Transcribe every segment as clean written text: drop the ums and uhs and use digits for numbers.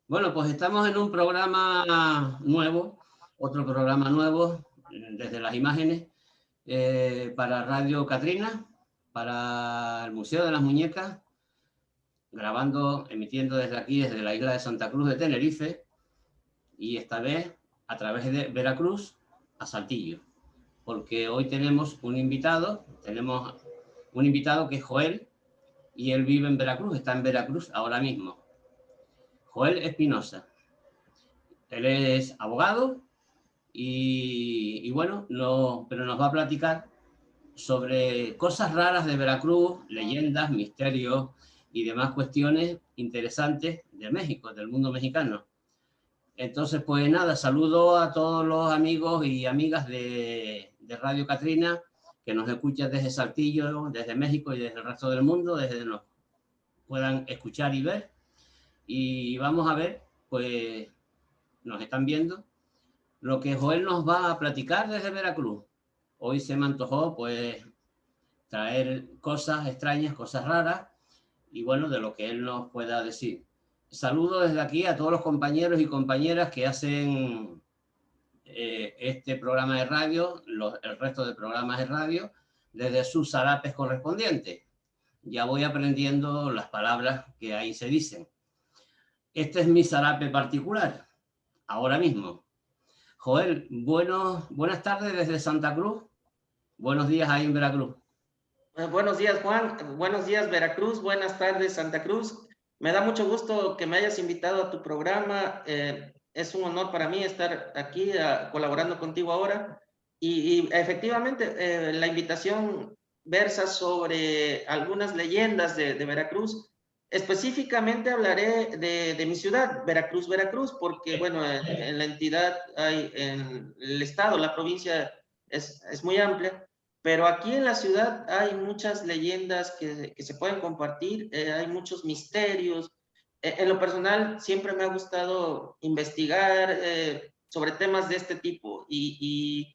Bueno, pues estamos en un programa nuevo, otro programa nuevo, desde las imágenes, para Radio Catrina, para el Museo de las Muñecas, grabando, emitiendo desde aquí, desde la isla de Santa Cruz de Tenerife, y esta vez a través de Veracruz a Saltillo, porque hoy tenemos un invitado que es Joel, y él vive en Veracruz, está en Veracruz ahora mismo. Joel Espinosa. Él es abogado y bueno, pero nos va a platicar sobre cosas raras de Veracruz, leyendas, misterios y demás cuestiones interesantes de México, del mundo mexicano. Entonces, pues nada, saludo a todos los amigos y amigas de Radio Catrina que nos escuchan desde Saltillo, desde México y desde el resto del mundo, desde nos puedan escuchar y ver. Y vamos a ver, pues nos están viendo lo que Joel nos va a platicar desde Veracruz. Hoy se me antojó, pues, traer cosas extrañas, cosas raras, y bueno, de lo que él nos pueda decir. Saludo desde aquí a todos los compañeros y compañeras que hacen este programa de radio, el resto de programas de radio, desde sus zarapes correspondientes. Ya voy aprendiendo las palabras que ahí se dicen. Este es mi zarape particular, ahora mismo. Joel, buenas tardes desde Santa Cruz. Buenos días ahí en Veracruz. Buenos días, Juan. Buenos días, Veracruz. Buenas tardes, Santa Cruz. Me da mucho gusto que me hayas invitado a tu programa. Es un honor para mí estar aquí colaborando contigo ahora. Y efectivamente, la invitación versa sobre algunas leyendas de Veracruz. Específicamente hablaré de mi ciudad, Veracruz, Veracruz, porque, bueno, en la entidad en el estado, la provincia es muy amplia. Pero aquí en la ciudad hay muchas leyendas que se pueden compartir, hay muchos misterios. En lo personal, siempre me ha gustado investigar sobre temas de este tipo y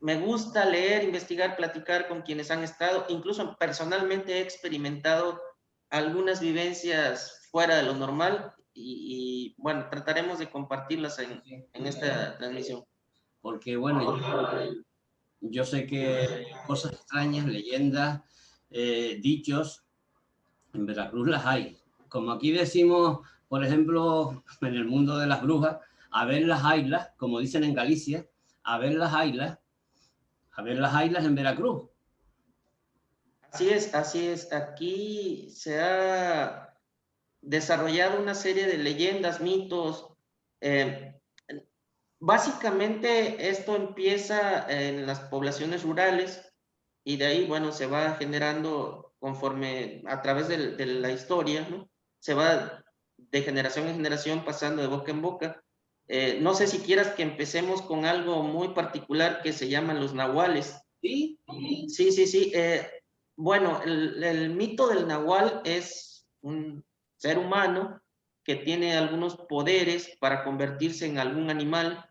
me gusta leer, investigar, platicar con quienes han estado. Incluso personalmente he experimentado algunas vivencias fuera de lo normal bueno, trataremos de compartirlas en esta transmisión. Porque bueno, yo sé que cosas extrañas, leyendas, dichos, en Veracruz las hay. Como aquí decimos, por ejemplo, en el mundo de las brujas, a ver las ailas, como dicen en Galicia, a ver las ailas, en Veracruz. Así es, así es. Aquí se ha desarrollado una serie de leyendas, mitos. Eh, Básicamente esto empieza en las poblaciones rurales y de ahí, bueno, se va generando conforme a través de la historia, ¿no? Se va de generación en generación pasando de boca en boca. No sé si quieras que empecemos con algo muy particular que se llaman los nahuales. ¿Sí? Sí, sí, sí. Bueno, el mito del nahual es un ser humano que tiene algunos poderes para convertirse en algún animal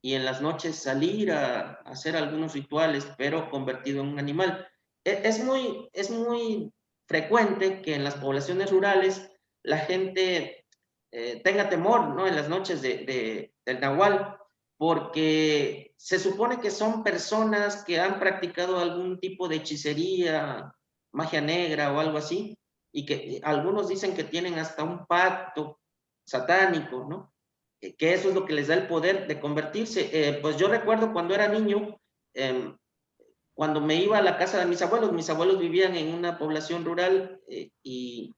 y en las noches salir a hacer algunos rituales, pero convertido en un animal. Es muy frecuente que en las poblaciones rurales la gente tenga temor, ¿no? En las noches del nahual, porque se supone que son personas que han practicado algún tipo de hechicería, magia negra o algo así, y que algunos dicen que tienen hasta un pacto satánico, ¿no? Que eso es lo que les da el poder de convertirse. Pues yo recuerdo cuando era niño, cuando me iba a la casa de mis abuelos vivían en una población rural y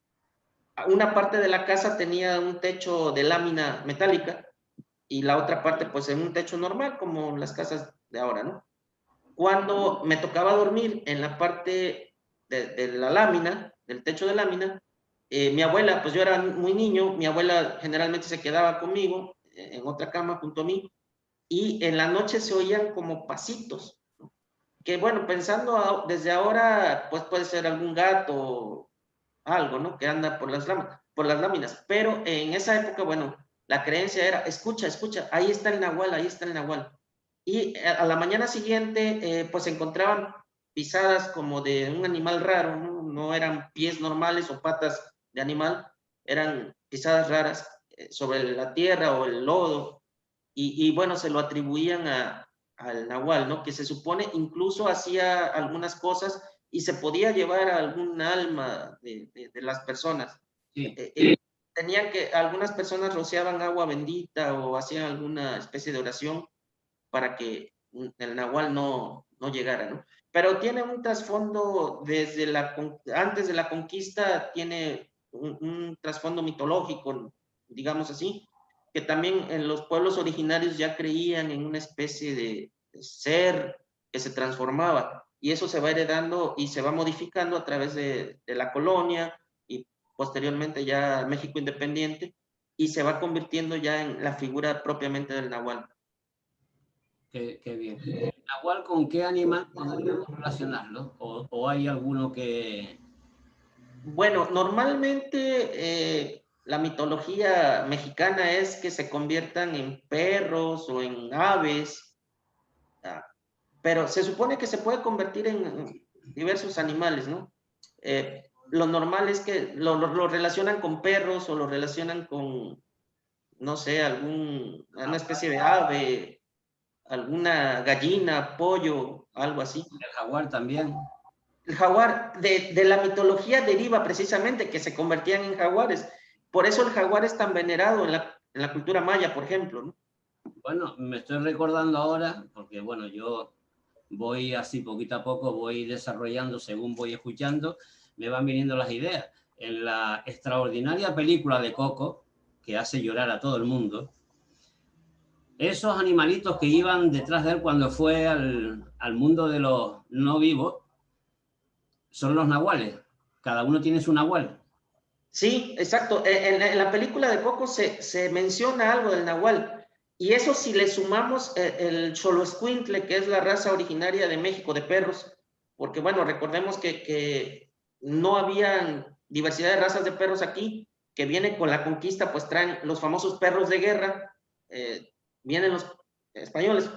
una parte de la casa tenía un techo de lámina metálica y la otra parte pues en un techo normal como las casas de ahora, ¿no? Cuando me tocaba dormir en la parte de la lámina, del techo de lámina, mi abuela, pues yo era muy niño, mi abuela generalmente se quedaba conmigo en otra cama junto a mí y en la noche se oían como pasitos, ¿no? Que bueno, pensando desde ahora, pues puede ser algún gato o algo, ¿no? Que anda por las láminas, pero en esa época, bueno, la creencia era, escucha, escucha, ahí está el nahual, ahí está el nahual. Y a la mañana siguiente, pues se encontraban pisadas como de un animal raro, ¿no? No eran pies normales o patas de animal, eran pisadas raras. sobre la tierra o el lodo, y bueno, se lo atribuían al nahual, ¿no? Que se supone incluso hacía algunas cosas y se podía llevar a algún alma de las personas. Sí. Tenían que, algunas personas rociaban agua bendita o hacían alguna especie de oración para que el nahual no llegara, ¿no? Pero tiene un trasfondo antes de la conquista, tiene un trasfondo mitológico, digamos así, que también en los pueblos originarios ya creían en una especie de ser que se transformaba, y eso se va heredando y se va modificando a través de la colonia y posteriormente ya México independiente, y se va convirtiendo ya en la figura propiamente del nahual. Qué bien. ¿Nahual con qué animal podríamos relacionarlo? ¿O hay alguno que...? Bueno, normalmente la mitología mexicana es que se conviertan en perros o en aves, pero se supone que se puede convertir en diversos animales, ¿no? Lo normal es que lo relacionan con perros o lo relacionan con, no sé, una especie de ave, alguna gallina, pollo, algo así. El jaguar también. El jaguar de la mitología deriva precisamente que se convertían en jaguares. Por eso el jaguar es tan venerado en la cultura maya, por ejemplo, ¿no? Bueno, me estoy recordando ahora, porque bueno, yo voy así poquito a poco, voy desarrollando según voy escuchando, me van viniendo las ideas. En la extraordinaria película de Coco, que hace llorar a todo el mundo, esos animalitos que iban detrás de él cuando fue al mundo de los no vivos, son los nahuales. Cada uno tiene su nahual. Sí, exacto. En la película de Coco se menciona algo del nahual. Y eso si le sumamos el Xoloescuintle, que es la raza originaria de México, de perros, porque bueno, recordemos que no había diversidad de razas de perros aquí, que viene con la conquista, pues traen los famosos perros de guerra, vienen los españoles,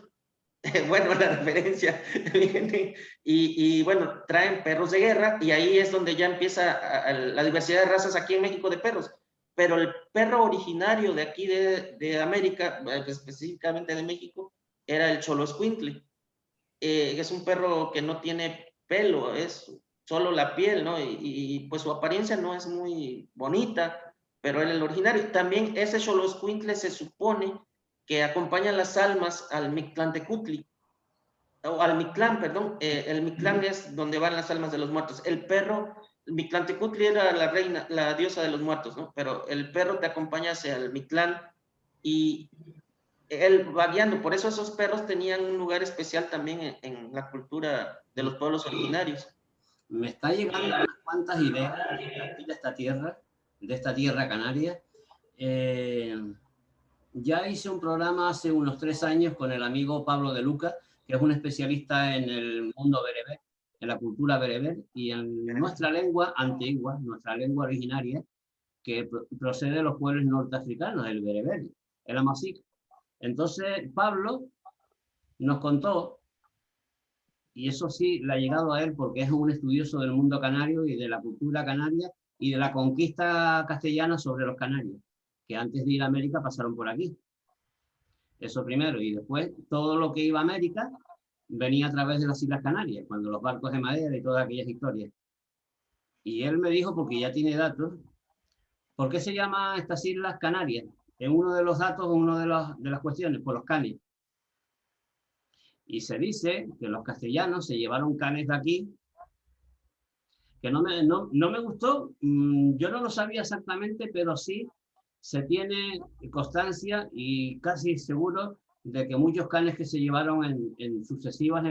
bueno, la referencia viene, y bueno, traen perros de guerra, y ahí es donde ya empieza la diversidad de razas aquí en México de perros. Pero el perro originario de aquí de América, específicamente de México, era el Xoloescuintle. Es un perro que no tiene pelo, es solo la piel, ¿no? Y pues su apariencia no es muy bonita, pero era el originario. También ese Xoloescuintle se supone que acompaña las almas al Mictlantecutli, o al Mictlán, perdón. El Mictlán es donde van las almas de los muertos. El perro, el Mictlantecutli era la reina, la diosa de los muertos, ¿no? Pero el perro te acompaña hacia el Mictlán y él va guiando. Por eso esos perros tenían un lugar especial también en la cultura de los pueblos originarios. Me está llegando unas cuantas ideas de esta tierra canaria. Ya hice un programa hace unos 3 años con el amigo Pablo de Luca, que es un especialista en el mundo bereber, en la cultura bereber y en nuestra lengua antigua, nuestra lengua originaria, que procede de los pueblos norteafricanos, el bereber, el amazigh. Entonces, Pablo nos contó, y eso sí le ha llegado a él porque es un estudioso del mundo canario y de la cultura canaria y de la conquista castellana sobre los canarios, que antes de ir a América pasaron por aquí. Eso primero, y después todo lo que iba a América venía a través de las Islas Canarias, cuando los barcos de madera y todas aquellas historias. Y él me dijo, porque ya tiene datos, ¿por qué se llaman estas Islas Canarias? En uno de los datos, una de las cuestiones, por los canes. Y se dice que los castellanos se llevaron canes de aquí, que no me gustó, yo no lo sabía exactamente, pero sí se tiene constancia y casi seguro de que muchos canes que se llevaron en sucesivas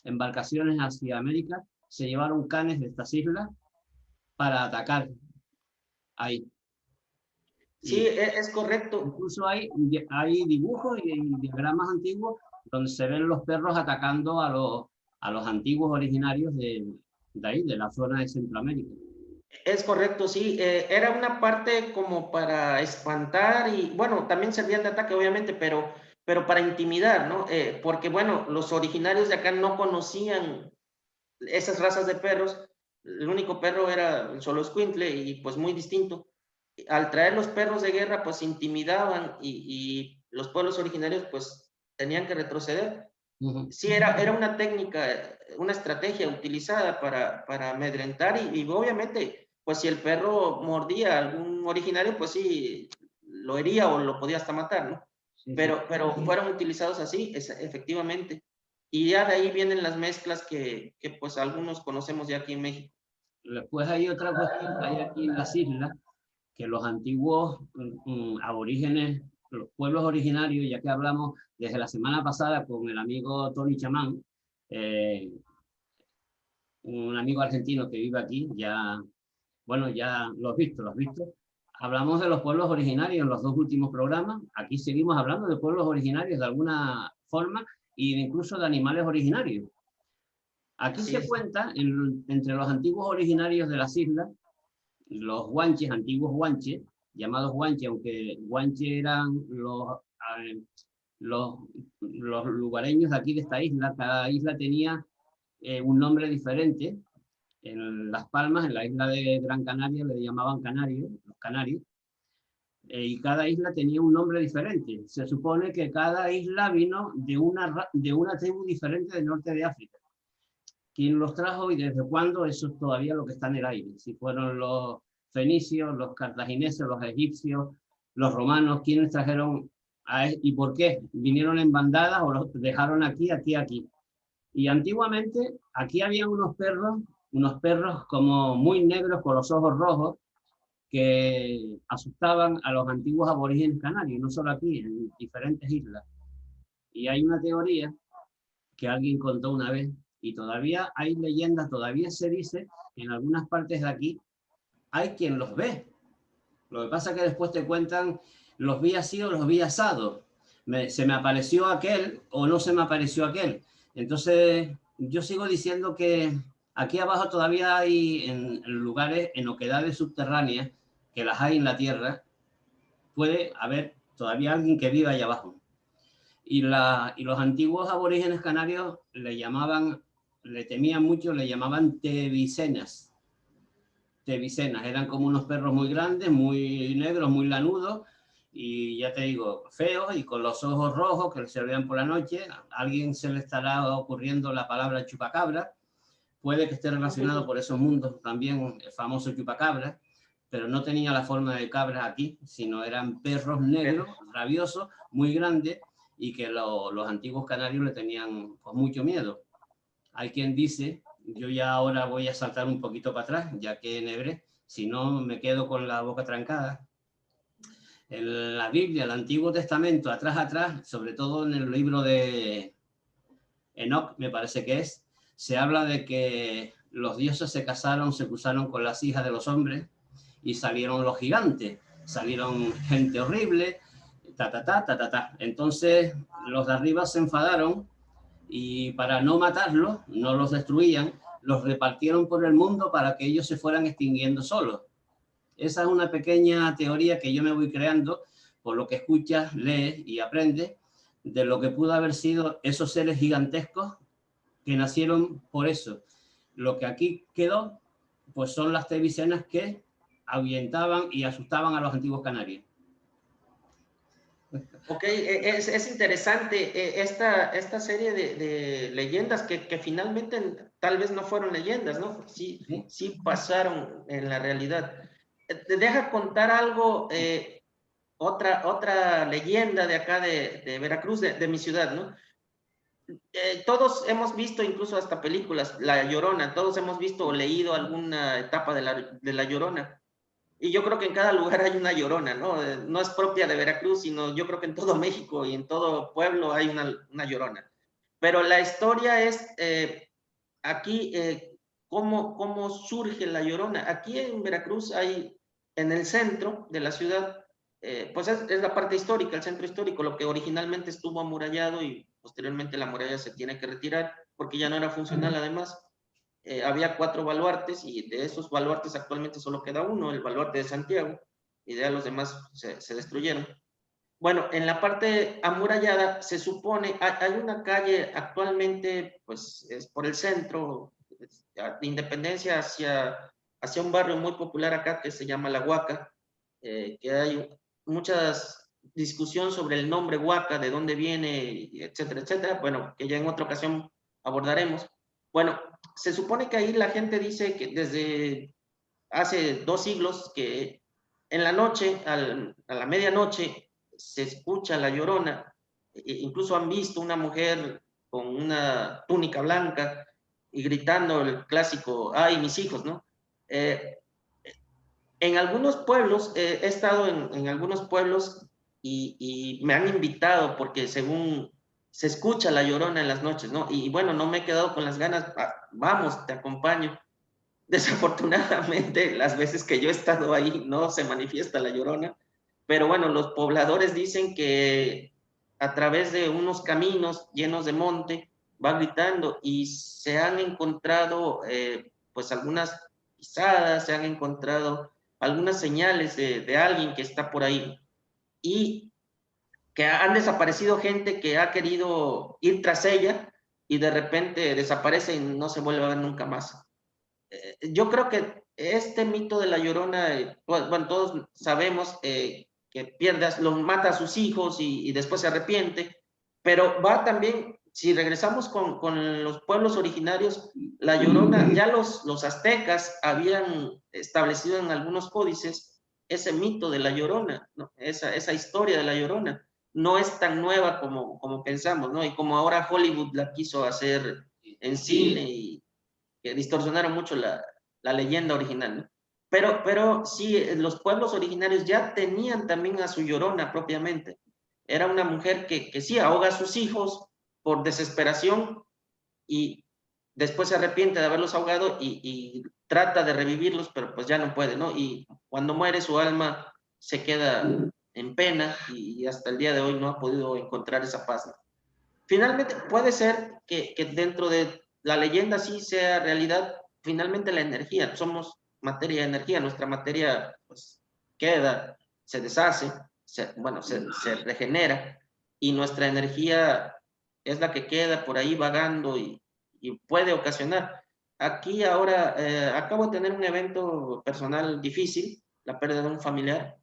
embarcaciones hacia América, se llevaron canes de estas islas para atacar ahí. Sí, Y es correcto. incluso hay dibujos y diagramas antiguos donde se ven los perros atacando a los antiguos originarios de ahí, de la zona de Centroamérica. Es correcto, sí. Era una parte como para espantar y, bueno, también servían de ataque, obviamente, pero para intimidar, ¿no? Porque, bueno, los originarios de acá no conocían esas razas de perros. El único perro era el Xoloescuintle y, pues, muy distinto. al traer los perros de guerra, pues intimidaban y los pueblos originarios pues tenían que retroceder. Sí, era una técnica, una estrategia utilizada para amedrentar y obviamente, pues si el perro mordía a algún originario, pues sí, lo hería o lo podía hasta matar, ¿no? Sí, Pero fueron utilizados así, efectivamente. Y ya de ahí vienen las mezclas que pues algunos conocemos ya aquí en México. Después hay otra cuestión que hay aquí en las islas, que los antiguos aborígenes, los pueblos originarios, ya que hablamos desde la semana pasada con el amigo Tony Chamán, eh, un amigo argentino que vive aquí, ya, bueno, ya lo has visto. Hablamos de los pueblos originarios en los dos últimos programas. Aquí seguimos hablando de pueblos originarios de alguna forma e incluso de animales originarios. Aquí Así se es. cuenta entre los antiguos originarios de las islas, los guanches, antiguos guanches, llamados guanches, aunque guanches eran los, los lugareños de aquí de esta isla. Cada isla tenía un nombre diferente. En Las Palmas, en la isla de Gran Canaria, le llamaban canarios, los canarios, y cada isla tenía un nombre diferente. Se supone que cada isla vino de una tribu diferente del norte de África. ¿Quién los trajo y desde cuándo? Eso es todavía lo que está en el aire. Si fueron los fenicios, los cartagineses, los egipcios, los romanos, ¿quiénes trajeron y por qué? ¿Vinieron en bandadas o los dejaron aquí, aquí, aquí? Y antiguamente aquí había unos perros como muy negros con los ojos rojos que asustaban a los antiguos aborígenes canarios, no solo aquí, en diferentes islas. Y hay una teoría que alguien contó una vez, y todavía hay leyendas, todavía se dice que en algunas partes de aquí hay quien los ve. Lo que pasa es que después te cuentan, los vi así o los vi asados. Se me apareció aquel o no se me apareció aquel. Entonces, yo sigo diciendo que aquí abajo todavía hay en lugares, en oquedades subterráneas, que las hay en la tierra, puede haber todavía alguien que viva allá abajo. Y los antiguos aborígenes canarios le temían mucho, le llamaban tevicenas. Tevicenas, eran como unos perros muy grandes, muy negros, muy lanudos, y ya te digo, feos y con los ojos rojos que se vean por la noche. A alguien se le estará ocurriendo la palabra chupacabra, puede que esté relacionado por esos mundos también el famoso chupacabra, pero no tenía la forma de cabras aquí, sino eran perros negros, rabiosos, muy grandes, y que los antiguos canarios le tenían pues, mucho miedo. Hay quien dice, yo ya ahora voy a saltar un poquito para atrás, ya que negré, si no me quedo con la boca trancada. En la Biblia, el Antiguo Testamento, atrás, sobre todo en el libro de Enoc, me parece que se habla de que los dioses se casaron, se cruzaron con las hijas de los hombres y salieron los gigantes, salieron gente horrible, Entonces los de arriba se enfadaron y para no matarlos, no los destruían, los repartieron por el mundo para que ellos se fueran extinguiendo solos. Esa es una pequeña teoría que yo me voy creando por lo que escuchas, lees y aprendes de lo que pudo haber sido esos seres gigantescos que nacieron por eso. Lo que aquí quedó, pues son las tevicenas que ahuyentaban y asustaban a los antiguos canarios. Ok, es interesante esta serie de leyendas que finalmente tal vez no fueron leyendas, ¿no? Sí, ¿Sí? sí pasaron en la realidad. Te deja contar algo, otra leyenda de acá de Veracruz, de mi ciudad, ¿no? Todos hemos visto incluso hasta películas, La Llorona, todos hemos visto o leído alguna etapa de la Llorona. Y yo creo que en cada lugar hay una Llorona, ¿no? No es propia de Veracruz, sino yo creo que en todo México y en todo pueblo hay una Llorona. Pero la historia es aquí, cómo surge la Llorona. Aquí en Veracruz hay, en el centro de la ciudad, pues es la parte histórica, el centro histórico, lo que originalmente estuvo amurallado y posteriormente la muralla se tiene que retirar porque ya no era funcional además. Había 4 baluartes y de esos baluartes actualmente solo queda uno, el baluarte de Santiago, y ya los demás se destruyeron. Bueno, en la parte amurallada se supone, hay una calle actualmente, pues es por el centro, de Independencia hacia un barrio muy popular acá que se llama La Huaca. que hay muchas discusión sobre el nombre Huaca, de dónde viene, etcétera, etcétera, bueno, que ya en otra ocasión abordaremos. Bueno, se supone que ahí la gente dice que desde hace 2 siglos que en la noche, a la medianoche, se escucha la llorona. Incluso han visto una mujer con una túnica blanca y gritando el clásico, ay, mis hijos, ¿no? En algunos pueblos, he estado en algunos pueblos y me han invitado porque según se escucha la llorona en las noches, ¿no? Y bueno, no me he quedado con las ganas, vamos, te acompaño. Desafortunadamente, las veces que yo he estado ahí no se manifiesta la llorona, pero bueno, los pobladores dicen que a través de unos caminos llenos de monte va gritando y se han encontrado pues algunas pisadas, se han encontrado algunas señales de alguien que está por ahí y que han desaparecido gente que ha querido ir tras ella y de repente desaparece y no se vuelve a ver nunca más. Yo creo que este mito de la Llorona, pues, bueno, todos sabemos que pierdas, los mata a sus hijos y después se arrepiente, pero va también, si regresamos con los pueblos originarios, la Llorona, ya los aztecas habían establecido en algunos códices ese mito de la Llorona, ¿no? Esa historia de la Llorona. No es tan nueva como pensamos, ¿no? Y como ahora Hollywood la quiso hacer en cine y que distorsionaron mucho la leyenda original, ¿no? Pero sí, los pueblos originarios ya tenían también a su Llorona propiamente. Era una mujer que sí ahoga a sus hijos por desesperación y después se arrepiente de haberlos ahogado y trata de revivirlos, pero pues ya no puede, ¿no? Y cuando muere su alma se queda en pena y hasta el día de hoy no ha podido encontrar esa paz, ¿no? Finalmente, puede ser que dentro de la leyenda sí sea realidad, finalmente la energía, somos materia y energía, nuestra materia pues queda, se deshace, bueno, se regenera y nuestra energía es la que queda por ahí vagando y puede ocasionar. Aquí ahora acabo de tener un evento personal difícil, la pérdida de un familiar.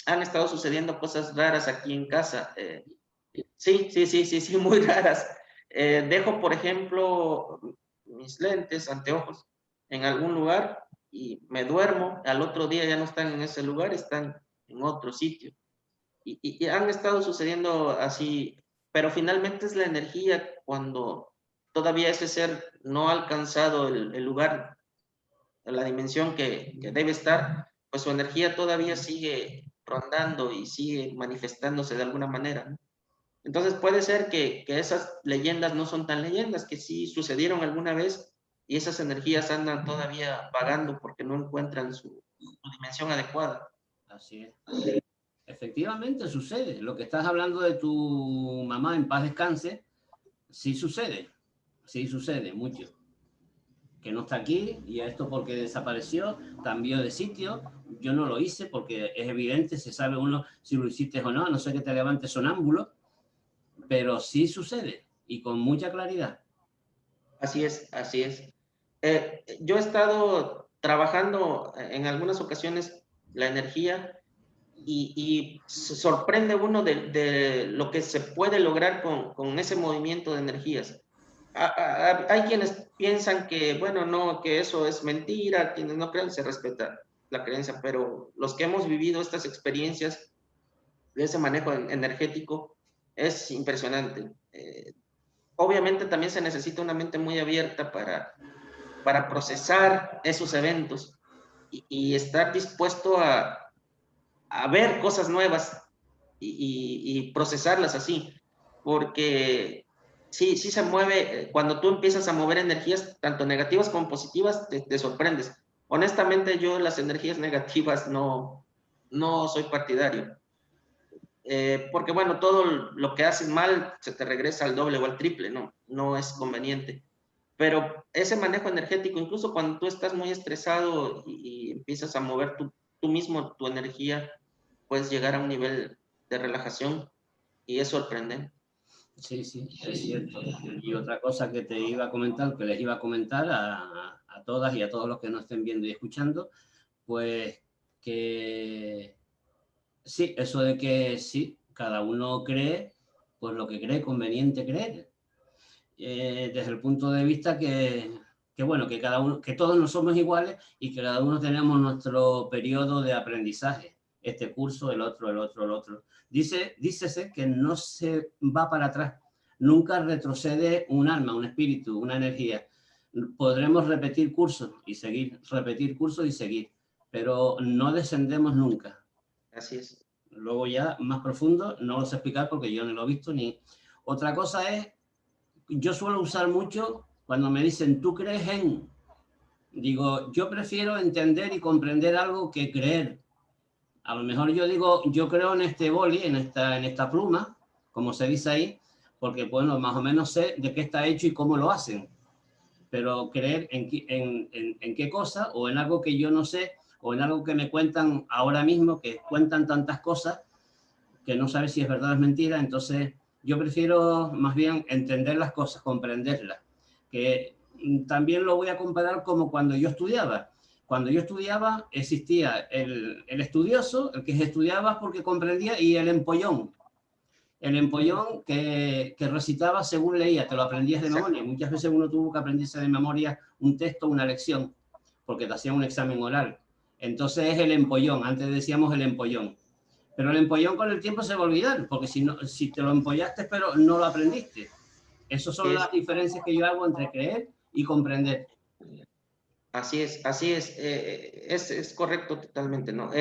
Han estado sucediendo cosas raras aquí en casa. Sí, sí, sí, sí, sí, muy raras. Dejo, por ejemplo, mis lentes, anteojos, en algún lugar y me duermo. Al otro día ya no están en ese lugar, están en otro sitio. Y han estado sucediendo así, pero finalmente es la energía cuando todavía ese ser no ha alcanzado el lugar, la dimensión que debe estar, pues su energía todavía sigue rondando y sigue manifestándose de alguna manera, ¿no? Entonces puede ser que esas leyendas no son tan leyendas, que sí sucedieron alguna vez y esas energías andan todavía vagando porque no encuentran su dimensión adecuada. Así es. Efectivamente sucede. Lo que estás hablando de tu mamá en paz descanse, sí sucede mucho. Que no está aquí y esto porque desapareció, cambió de sitio. Yo no lo hice porque es evidente, se sabe uno si lo hiciste o no, a no ser que te levantes sonámbulo, pero sí sucede y con mucha claridad. Así es, así es. Yo he estado trabajando en algunas ocasiones la energía y se sorprende uno de lo que se puede lograr con ese movimiento de energías. Hay quienes piensan que, bueno, no, que eso es mentira, quienes no creen, se respeta la creencia, pero los que hemos vivido estas experiencias de ese manejo energético es impresionante. Obviamente también se necesita una mente muy abierta para procesar esos eventos y estar dispuesto a ver cosas nuevas y procesarlas así, porque sí, sí se mueve, cuando tú empiezas a mover energías, tanto negativas como positivas, te sorprendes. Honestamente, yo las energías negativas no soy partidario, porque bueno, todo lo que haces mal se te regresa al doble o al triple, no es conveniente. Pero ese manejo energético, incluso cuando tú estás muy estresado y empiezas a mover tú mismo tu energía, puedes llegar a un nivel de relajación y es sorprendente. Sí, sí, es cierto. Y otra cosa que te iba a comentar, que les iba a comentar a todas y a todos los que nos estén viendo y escuchando, pues que sí, eso de que sí, cada uno cree pues lo que cree conveniente creer. Desde el punto de vista que bueno, que cada uno, que todos no somos iguales y que cada uno tenemos nuestro periodo de aprendizaje. Este curso, el otro, el otro, el otro. Dícese que no se va para atrás. Nunca retrocede un alma, un espíritu, una energía. Podremos repetir cursos y seguir, repetir cursos y seguir, pero no descendemos nunca. Así es. Luego ya más profundo, no lo sé explicar porque yo no lo he visto ni... Otra cosa es, yo suelo usar mucho cuando me dicen, ¿tú crees en? Digo, yo prefiero entender y comprender algo que creer. A lo mejor yo digo, yo creo en este boli, en esta pluma, como se dice ahí, porque bueno, más o menos sé de qué está hecho y cómo lo hacen. Pero creer en qué cosa o en algo que yo no sé o en algo que me cuentan ahora mismo, que cuentan tantas cosas que no sabes si es verdad o es mentira, entonces yo prefiero más bien entender las cosas, comprenderlas, que también lo voy a comparar como cuando yo estudiaba. Cuando yo estudiaba existía el estudioso, el que estudiaba porque comprendía, y el empollón. El empollón que recitaba según leía, te lo aprendías de memoria. Muchas veces uno tuvo que aprenderse de memoria un texto, una lección, porque te hacían un examen oral. Entonces es el empollón, antes decíamos el empollón. Pero el empollón con el tiempo se va a olvidar, porque si te lo empollaste pero no lo aprendiste. Esas son las diferencias que yo hago entre creer y comprender. Así es, así es. Es correcto totalmente, ¿no?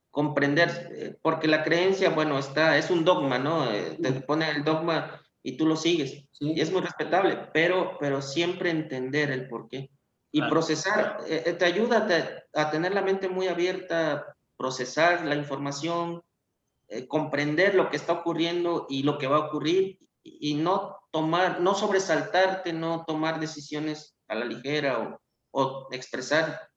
Comprender, porque la creencia, bueno, es un dogma, ¿no? Te pone el dogma y tú lo sigues. ¿Sí? Y es muy respetable, pero siempre entender el porqué. Y Claro. procesar, te ayuda a tener la mente muy abierta, procesar la información, comprender lo que está ocurriendo y lo que va a ocurrir, y no sobresaltarte, no tomar decisiones a la ligera o expresar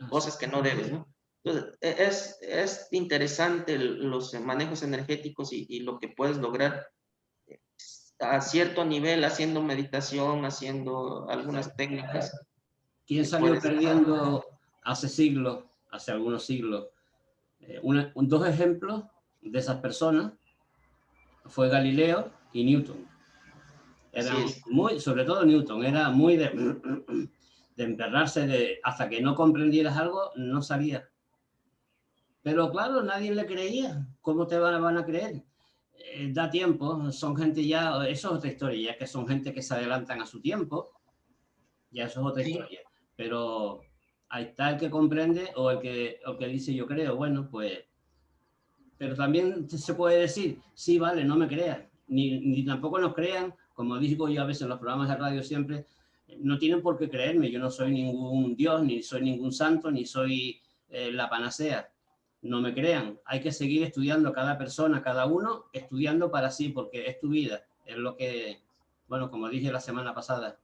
cosas que no debes, ¿no? Entonces, es interesante los manejos energéticos y lo que puedes lograr a cierto nivel haciendo meditación, haciendo algunas técnicas. ¿Quién salió perdiendo hace siglos, hace algunos siglos? Dos ejemplos de esas personas fue Galileo y Newton. Eran muy, sobre todo Newton, era muy de emperrarse, hasta que no comprendieras algo, no salía. Pero claro, nadie le creía. ¿Cómo te van a creer? Da tiempo, son gente ya, eso es otra historia, ya que son gente que se adelantan a su tiempo, ya eso es otra historia. Pero ahí está el que comprende o el que dice yo creo, bueno, pues... Pero también se puede decir, sí, vale, no me creas, ni tampoco nos crean, como digo yo a veces en los programas de radio siempre, no tienen por qué creerme, yo no soy ningún dios, ni soy ningún santo, ni soy la panacea. No me crean, hay que seguir estudiando cada persona, cada uno, estudiando para sí, porque es tu vida, es lo que, bueno, como dije la semana pasada.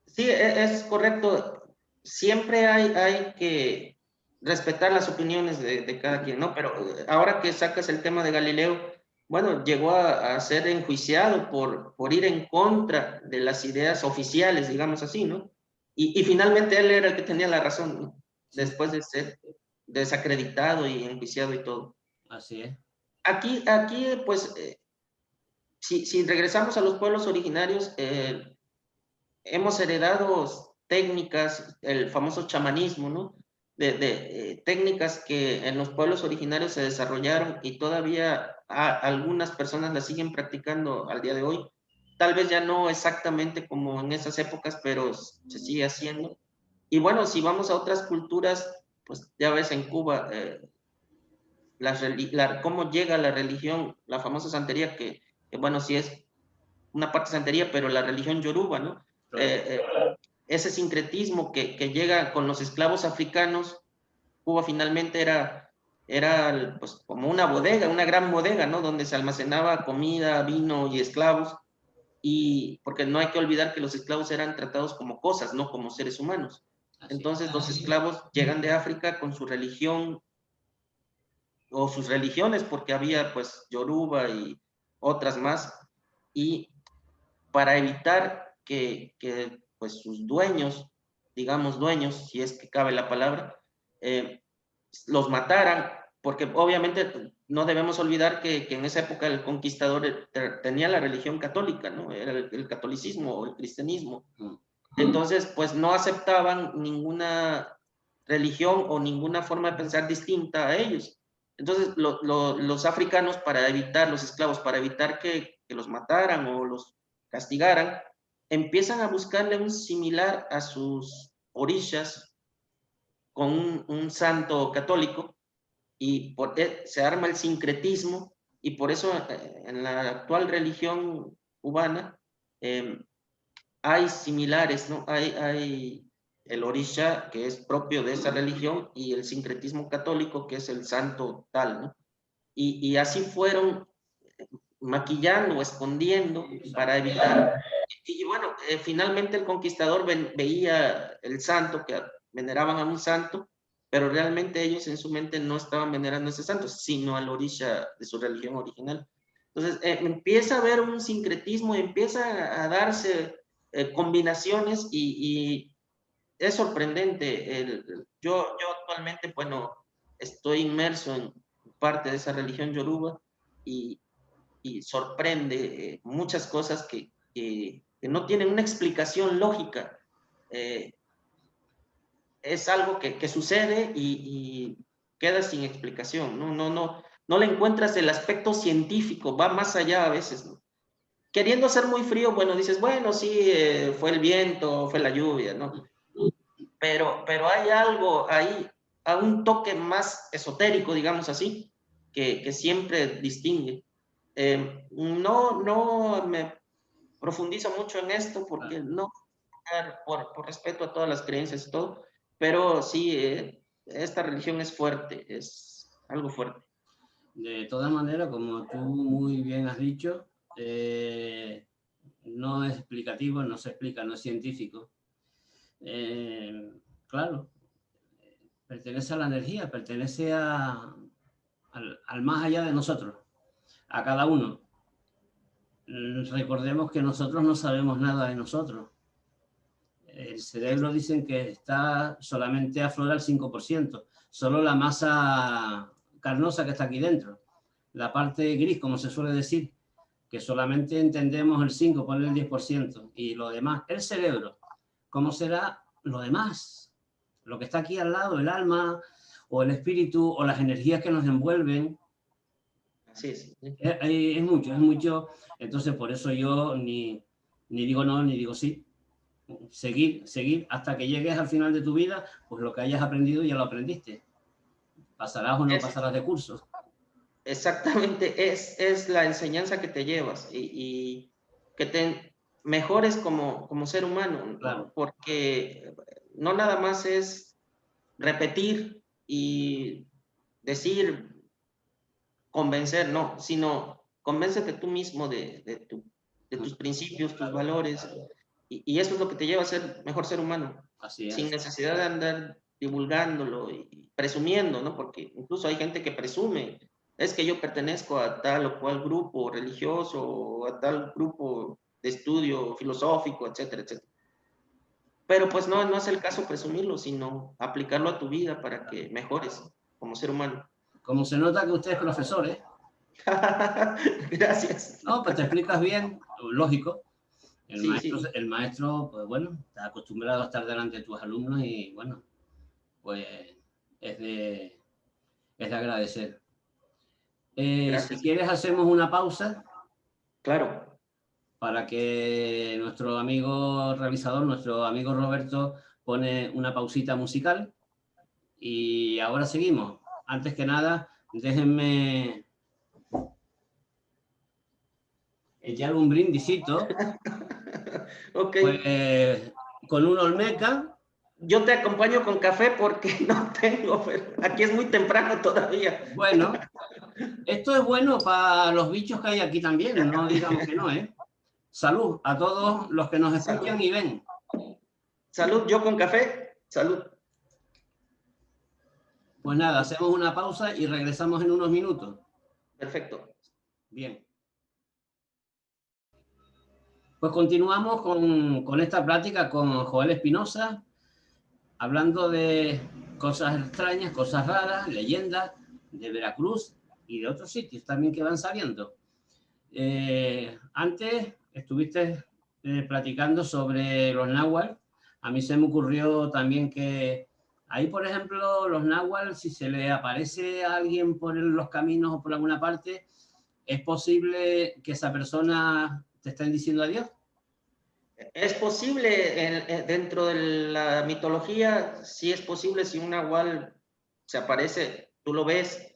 Sí, es correcto. Siempre hay que respetar las opiniones de cada quien, ¿no? Pero ahora que sacas el tema de Galileo, bueno, llegó a ser enjuiciado por ir en contra de las ideas oficiales, digamos así, ¿no? Y finalmente él era el que tenía la razón, ¿no? Después de ser desacreditado y enjuiciado y todo. Así es. Aquí pues, si regresamos a los pueblos originarios, hemos heredado técnicas, el famoso chamanismo, ¿no? De técnicas que en los pueblos originarios se desarrollaron y todavía algunas personas las siguen practicando al día de hoy. Tal vez ya no exactamente como en esas épocas, pero se sigue haciendo. Y bueno, si vamos a otras culturas, pues ya ves en Cuba, cómo llega la religión, la famosa santería, que bueno, sí es una parte santería, pero la religión yoruba, ¿no? Ese sincretismo que llega con los esclavos africanos. Cuba finalmente era pues, como una bodega, una gran bodega, ¿no? Donde se almacenaba comida, vino y esclavos, y porque no hay que olvidar que los esclavos eran tratados como cosas, no como seres humanos. Entonces los esclavos llegan de África con su religión o sus religiones, porque había pues Yoruba y otras más, y para evitar que pues sus dueños, digamos dueños, si es que cabe la palabra, los mataran, porque obviamente no debemos olvidar que en esa época el conquistador tenía la religión católica, ¿no? Era el catolicismo o el cristianismo. Entonces, pues no aceptaban ninguna religión o ninguna forma de pensar distinta a ellos. Entonces, los africanos, para evitar, los esclavos, para evitar que los mataran o los castigaran, empiezan a buscarle un similar a sus orishas con un santo católico, y se arma el sincretismo, y por eso en la actual religión cubana hay similares, ¿no? Hay el orisha, que es propio de esa religión, y el sincretismo católico, que es el santo tal, ¿no? Y así fueron maquillando, escondiendo para evitar. Y bueno, finalmente el conquistador veía el santo, que veneraban a un santo, pero realmente ellos en su mente no estaban venerando a ese santo, sino al orisha de su religión original. Entonces empieza a haber un sincretismo, empieza a darse combinaciones, y es sorprendente. Yo actualmente, bueno, estoy inmerso en parte de esa religión yoruba, y sorprende muchas cosas que no tienen una explicación lógica. Es algo que sucede y queda sin explicación. No le encuentras el aspecto científico, va más allá a veces, ¿no? Queriendo ser muy frío, bueno, dices, bueno, sí, fue el viento, fue la lluvia, ¿no? Pero hay algo ahí, a un toque más esotérico, digamos así, que siempre distingue. No me profundizo mucho en esto, porque no, por respeto a todas las creencias y todo, pero sí, esta religión es fuerte, es algo fuerte. De todas maneras, como tú muy bien has dicho, no es explicativo, no se explica, no es científico. Claro, pertenece a la energía, pertenece al más allá de nosotros, a cada uno. Recordemos que nosotros no sabemos nada de nosotros. El cerebro dicen que está solamente aflora el 5%, solo la masa carnosa que está aquí dentro. La parte gris, como se suele decir, que solamente entendemos el 5, ponle el 10%, y lo demás, el cerebro. ¿Cómo será lo demás? Lo que está aquí al lado, el alma, o el espíritu, o las energías que nos envuelven. Así es. Es mucho, es mucho. Entonces, por eso yo ni digo no, ni digo sí. Seguir hasta que llegues al final de tu vida, pues lo que hayas aprendido ya lo aprendiste. Pasarás o no pasarás de cursos. Exactamente, es la enseñanza que te llevas, y que te mejores como ser humano, ¿no? Claro. Porque no nada más es repetir y decir, convencer, no, sino convéncete tú mismo de tus principios, tus valores, y eso es lo que te lleva a ser mejor ser humano, Así es. sin necesidad de andar divulgándolo y presumiendo, ¿no? Porque incluso hay gente que presume, es que yo pertenezco a tal o cual grupo religioso, o a tal grupo de estudio filosófico, etcétera, etcétera. Pero pues no es el caso presumirlo, sino aplicarlo a tu vida para que mejores como ser humano. Como se nota que usted es profesor, ¿eh? Gracias. No, pues te explicas bien, lógico. Sí, sí. El maestro, pues bueno, está acostumbrado a estar delante de tus alumnos, y bueno, pues es de agradecer. Si quieres, hacemos una pausa. Claro. Para que nuestro amigo realizador, nuestro amigo Roberto, pone una pausita musical, y ahora seguimos. Antes que nada, déjenme echar un brindisito. Ok. Pues con un Olmeca. Yo te acompaño con café porque no tengo, pero aquí es muy temprano todavía. Bueno, esto es bueno para los bichos que hay aquí también, no digamos que no, ¿eh? Salud a todos los que nos escuchan. Salud. Y ven. Salud, yo con café. Salud. Pues nada, hacemos una pausa y regresamos en unos minutos. Perfecto. Bien. Pues continuamos con esta plática con Joel Espinosa, hablando de cosas extrañas, cosas raras, leyendas de Veracruz y de otros sitios también que van saliendo. Antes estuviste platicando sobre los náhuatl. A mí se me ocurrió también que ahí, por ejemplo, los náhuatl, si se le aparece a alguien por los caminos o por alguna parte, ¿es posible que esa persona te esté diciendo adiós? Es posible, dentro de la mitología, sí es posible, si un nahual se aparece, tú lo ves,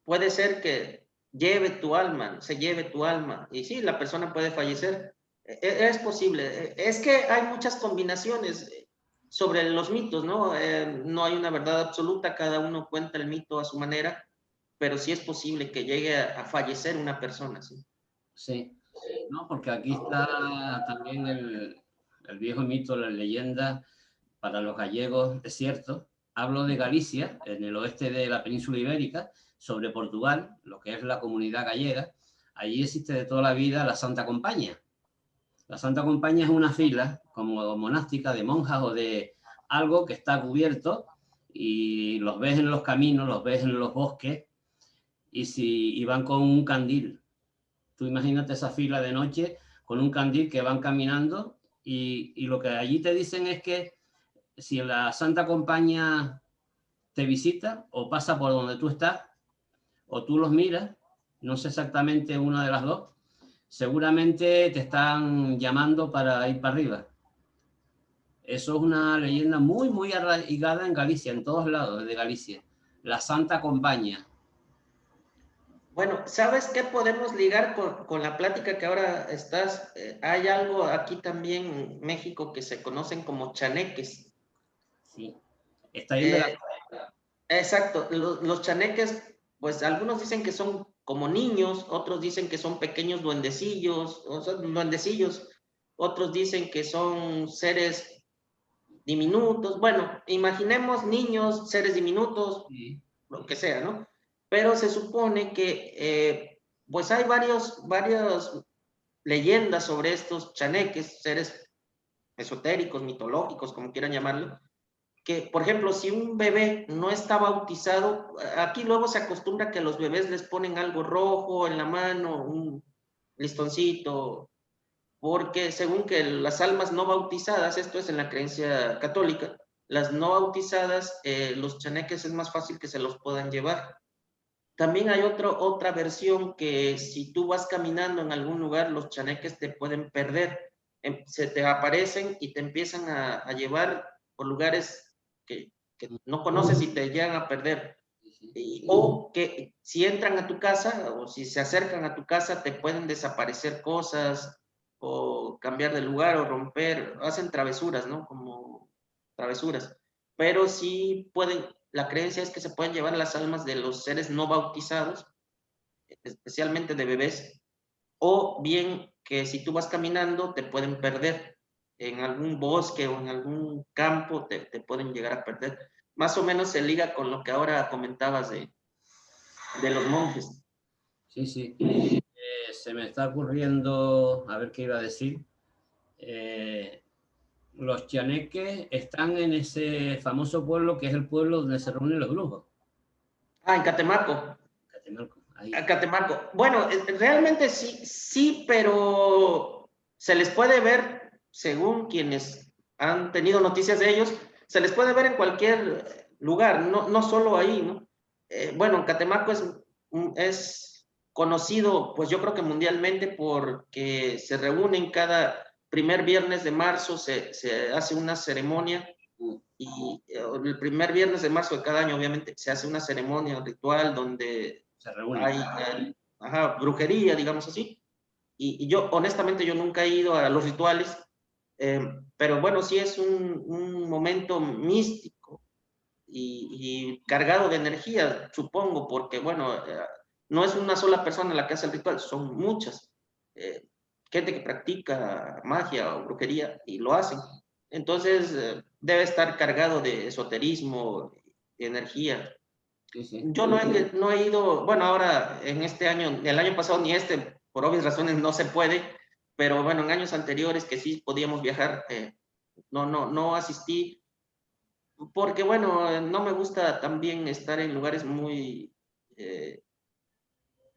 puede ser que lleve tu alma, se lleve tu alma, y sí, la persona puede fallecer. Es posible. Es que hay muchas combinaciones sobre los mitos, ¿no? No hay una verdad absoluta, cada uno cuenta el mito a su manera, pero sí es posible que llegue a fallecer una persona, ¿sí? Sí, no, porque aquí está también el viejo mito, la leyenda para los gallegos, es cierto. Hablo de Galicia, en el oeste de la península ibérica, sobre Portugal, lo que es la comunidad gallega. Allí existe de toda la vida la Santa Compañía. La Santa Compañía es una fila como monástica de monjas o de algo que está cubierto y los ves en los caminos, los ves en los bosques y van con un candil. Tú imagínate esa fila de noche con un candil que van caminando y lo que allí te dicen es que si la Santa Compañía te visita o pasa por donde tú estás o tú los miras, no sé exactamente una de las dos, seguramente te están llamando para ir para arriba. Eso es una leyenda muy, muy arraigada en Galicia, en todos lados de Galicia. La Santa Compañía. Bueno, ¿sabes qué podemos ligar con la plática que ahora estás? Hay algo aquí también en México que se conocen como chaneques. Sí. Está ahí en Eh, Veracruz. exacto, los chaneques, pues algunos dicen que son como niños, otros dicen que son pequeños duendecillos, o sea, duendecillos, otros dicen que son seres diminutos. Bueno, imaginemos niños, seres diminutos, Sí. lo que sea, ¿no? Pero se supone que pues hay varias leyendas sobre estos chaneques, seres esotéricos, mitológicos, como quieran llamarlo, que, por ejemplo, si un bebé no está bautizado, aquí luego se acostumbra que a los bebés les ponen algo rojo en la mano, un listoncito, porque según que las almas no bautizadas, esto es en la creencia católica, las no bautizadas, los chaneques es más fácil que se los puedan llevar. También hay otra versión que si tú vas caminando en algún lugar, los chaneques te pueden perder. Se te aparecen y te empiezan a llevar por lugares que no conoces y te llegan a perder. O que si entran a tu casa o si se acercan a tu casa, te pueden desaparecer cosas o cambiar de lugar o romper, hacen travesuras, ¿no? Como travesuras. Pero sí pueden, la creencia es que se pueden llevar las almas de los seres no bautizados, especialmente de bebés, o bien que si tú vas caminando te pueden perder en algún bosque o en algún campo, te pueden llegar a perder. Más o menos se liga con lo que ahora comentabas de los monjes. Sí, sí. Se me está ocurriendo, a ver qué iba a decir. Eh, los chaneques están en ese famoso pueblo que es el pueblo donde se reúnen los brujos. Ah, en Catemaco. Catemaco, ahí. A Catemaco. Bueno, realmente sí, sí, pero se les puede ver, según quienes han tenido noticias de ellos, se les puede ver en cualquier lugar, no solo ahí, ¿no? Bueno, Catemaco es conocido, pues yo creo que mundialmente, porque se reúnen cada primer viernes de marzo, se hace una ceremonia y el primer viernes de marzo de cada año, obviamente, se hace una ceremonia, un ritual donde Se reúnen. hay brujería, digamos así. Y yo, honestamente, yo nunca he ido a los rituales, pero bueno, sí es un momento místico y cargado de energía, supongo, porque bueno, no es una sola persona la que hace el ritual, son muchas. Eh, gente que practica magia o brujería y lo hacen. Entonces, debe estar cargado de esoterismo, de energía. Sí, sí. Yo no he ido, bueno, ahora en este año, el año pasado ni este, por obvias razones no se puede, pero bueno, en años anteriores que sí podíamos viajar, no asistí. Porque, bueno, no me gusta también estar en lugares muy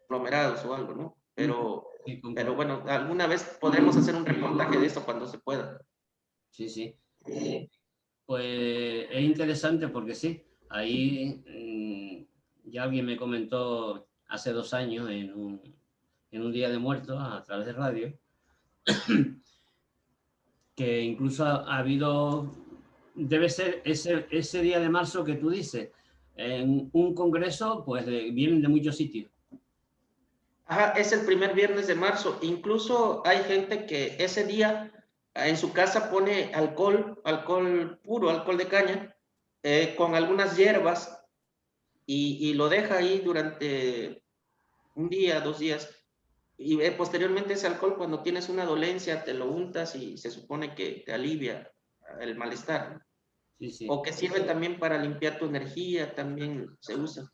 aglomerados o algo, ¿no? Sí, Pero concuerdo. bueno, alguna vez podremos hacer un reportaje de eso cuando se pueda. Sí, sí. Pues es interesante porque sí, ahí ya alguien me comentó hace 2 años en un Día de Muertos a través de radio, que incluso ha habido, debe ser ese día de marzo que tú dices, en un congreso, pues vienen de muchos sitios. Ajá, es el primer viernes de marzo. Incluso hay gente que ese día en su casa pone alcohol, alcohol puro, alcohol de caña, con algunas hierbas y lo deja ahí durante un día, 2 días. Y posteriormente ese alcohol, cuando tienes una dolencia, te lo untas y se supone que te alivia el malestar. Sí, sí. O que sirve también para limpiar tu energía, también se usa.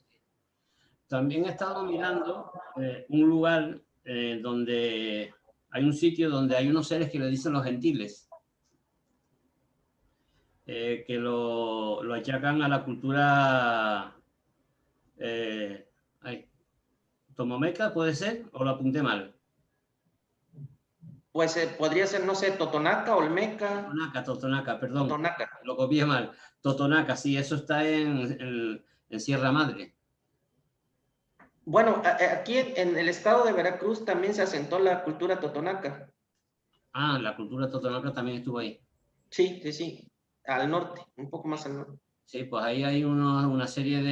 También he estado mirando un lugar donde hay un sitio donde hay unos seres que le dicen los gentiles, que lo achacan a la cultura ay, tomomeca, ¿puede ser? ¿O lo apunté mal? Pues podría ser, no sé, Totonaca, Olmeca, Totonaca, perdón, Totonaca. lo copié mal. Totonaca, sí, eso está en Sierra Madre. Bueno, aquí en el estado de Veracruz también se asentó la cultura totonaca. Ah, la cultura totonaca también estuvo ahí. Sí, sí, sí, al norte, un poco más al norte. Sí, pues ahí hay una serie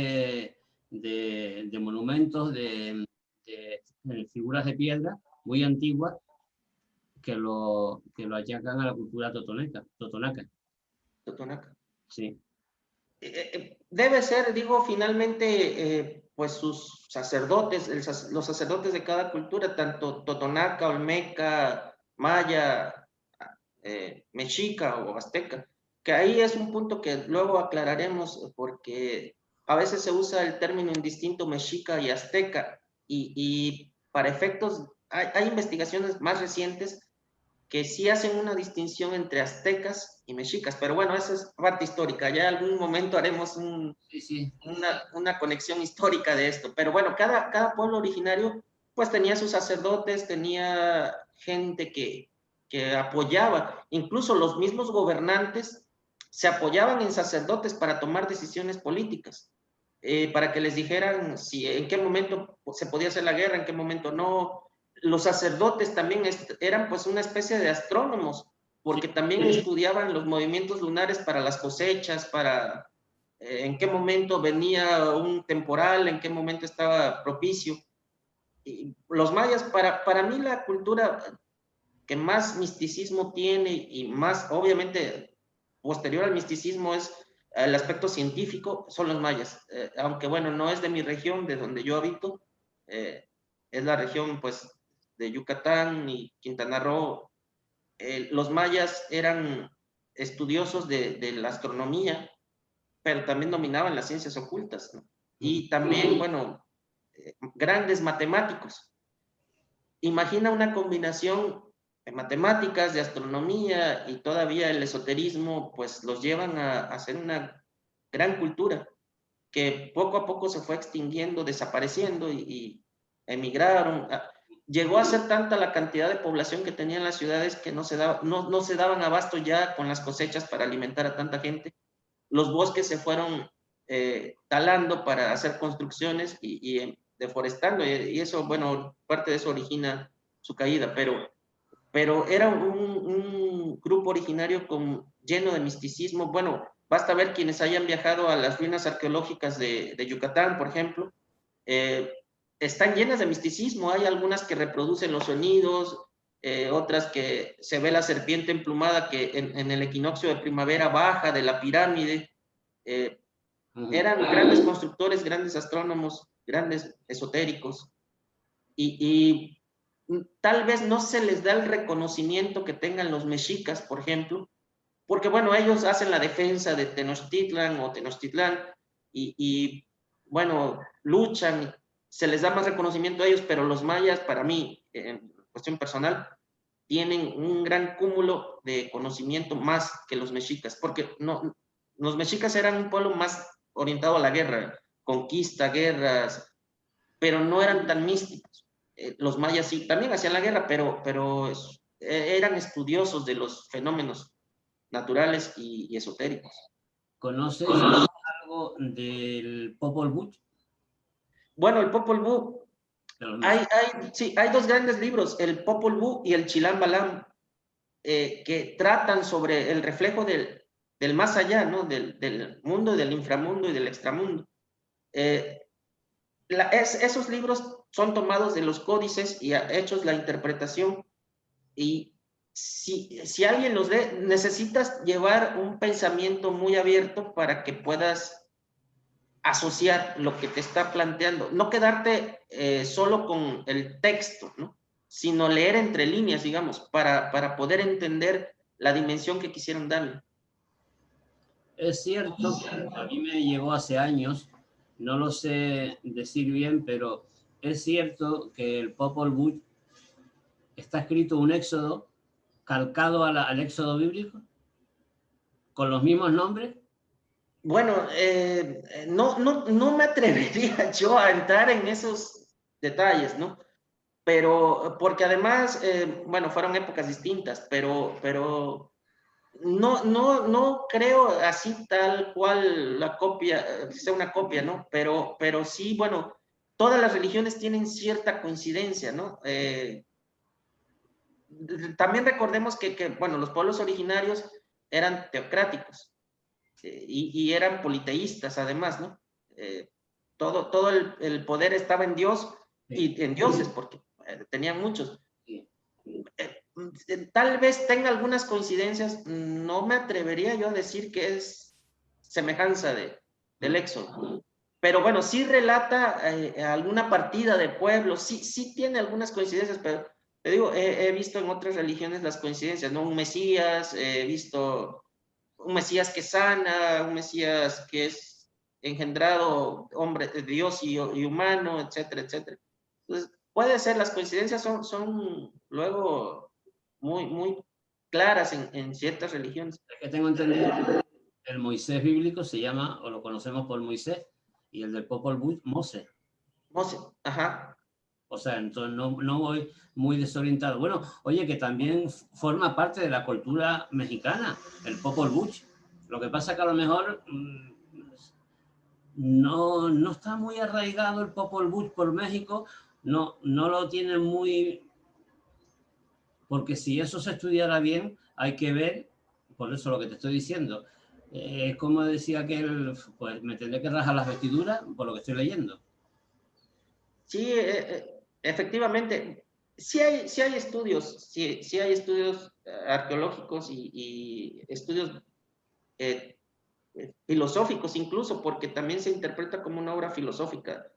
de monumentos, de figuras de piedra muy antiguas que lo achacan a la cultura totonaca. Totonaca. Sí, Debe ser, digo, finalmente, pues sus sacerdotes, los sacerdotes de cada cultura, tanto totonaca, olmeca, maya, mexica o azteca, que ahí es un punto que luego aclararemos porque a veces se usa el término indistinto mexica y azteca y para efectos, hay investigaciones más recientes que sí hacen una distinción entre aztecas y mexicas, pero bueno, esa es parte histórica, ya en algún momento haremos sí, sí. una conexión histórica de esto, pero bueno, cada pueblo originario pues tenía sus sacerdotes, tenía gente que apoyaba, incluso los mismos gobernantes se apoyaban en sacerdotes para tomar decisiones políticas, para que les dijeran si en qué momento se podía hacer la guerra, en qué momento no. Los sacerdotes también eran pues una especie de astrónomos, Sí, porque también estudiaban los movimientos lunares para las cosechas, para en qué momento venía un temporal, en qué momento estaba propicio. Y los mayas, para mí la cultura que más misticismo tiene y más, obviamente, posterior al misticismo es el aspecto científico, son los mayas. Aunque bueno, no es de mi región, de donde yo habito, eh, es la región pues de Yucatán y Quintana Roo. Los mayas eran estudiosos de la astronomía, pero también dominaban las ciencias ocultas, ¿no? Y también, bueno, grandes matemáticos. Imagina una combinación de matemáticas, de astronomía y todavía el esoterismo, pues los llevan a hacer una gran cultura que poco a poco se fue extinguiendo, desapareciendo y emigraron. Llegó a ser tanta la cantidad de población que tenían las ciudades que no se daban abasto ya con las cosechas para alimentar a tanta gente. Los bosques se fueron talando para hacer construcciones y deforestando, y eso, bueno, parte de eso origina su caída, pero era un grupo originario lleno de misticismo. Bueno, basta ver quienes hayan viajado a las ruinas arqueológicas de Yucatán, por ejemplo, eh, están llenas de misticismo. Hay algunas que reproducen los sonidos, otras que se ve la serpiente emplumada que en el equinoccio de primavera baja de la pirámide. Eh, Eran grandes constructores, grandes astrónomos, grandes esotéricos, y tal vez no se les da el reconocimiento que tengan los mexicas, por ejemplo, porque bueno, ellos hacen la defensa de Tenochtitlan o Tenochtitlán y bueno, luchan, se les da más reconocimiento a ellos, pero los mayas, para mí, en cuestión personal, tienen un gran cúmulo de conocimiento más que los mexicas, porque los mexicas eran un pueblo más orientado a la guerra, conquista, guerras, pero no eran tan místicos. Los mayas sí, también hacían la guerra, pero eran estudiosos de los fenómenos naturales y esotéricos. ¿Conoces algo del Popol Vuh? Bueno, el Popol Vuh, sí, hay dos grandes libros, el Popol Vuh y el Chilam Balam, que tratan sobre el reflejo del más allá, ¿no? Del mundo, del inframundo y del extramundo. Esos libros son tomados de los códices y hechos la interpretación. Y si alguien los lee, necesitas llevar un pensamiento muy abierto para que puedas asociar lo que te está planteando. No quedarte solo con el texto, ¿no? Sino leer entre líneas, digamos, para poder entender la dimensión que quisieron darle. Es cierto, a mí me llegó hace años, no lo sé decir bien, pero es cierto que el Popol Vuh está escrito un éxodo calcado al éxodo bíblico, con los mismos nombres. Bueno, no me atrevería yo a entrar en esos detalles, ¿no? Pero, porque además, bueno, fueron épocas distintas, pero no creo así tal cual la copia, sea una copia, ¿no? Pero sí, bueno, todas las religiones tienen cierta coincidencia, ¿no? También recordemos bueno, los pueblos originarios eran teocráticos y eran politeístas además, ¿no? Todo el poder estaba en Dios y en dioses, porque tenían muchos. Tal vez tenga algunas coincidencias, no me atrevería yo a decir que es semejanza del Éxodo. Pero bueno, sí relata alguna partida de pueblo, sí tiene algunas coincidencias, pero te digo, he visto en otras religiones las coincidencias, ¿no? Un Mesías, he visto un Mesías que sana, un Mesías que es engendrado, hombre, Dios y humano, etcétera, etcétera. Entonces, puede ser, las coincidencias son luego muy claras en ciertas religiones. Es que tengo entendido, el Moisés bíblico se llama, o lo conocemos por Moisés, y el del Popol Vuh, Mose. Mose, ajá. O sea, entonces no voy muy desorientado. Bueno, oye, que también forma parte de la cultura mexicana, el Popol Vuh. Lo que pasa que a lo mejor no está muy arraigado el Popol Vuh por México, no lo tienen muy... Porque si eso se estudiara bien, hay que ver, por eso lo que te estoy diciendo, como decía aquel, pues me tendré que rajar las vestiduras por lo que estoy leyendo. Sí, efectivamente, sí hay estudios, sí hay estudios arqueológicos y estudios filosóficos incluso, porque también se interpreta como una obra filosófica,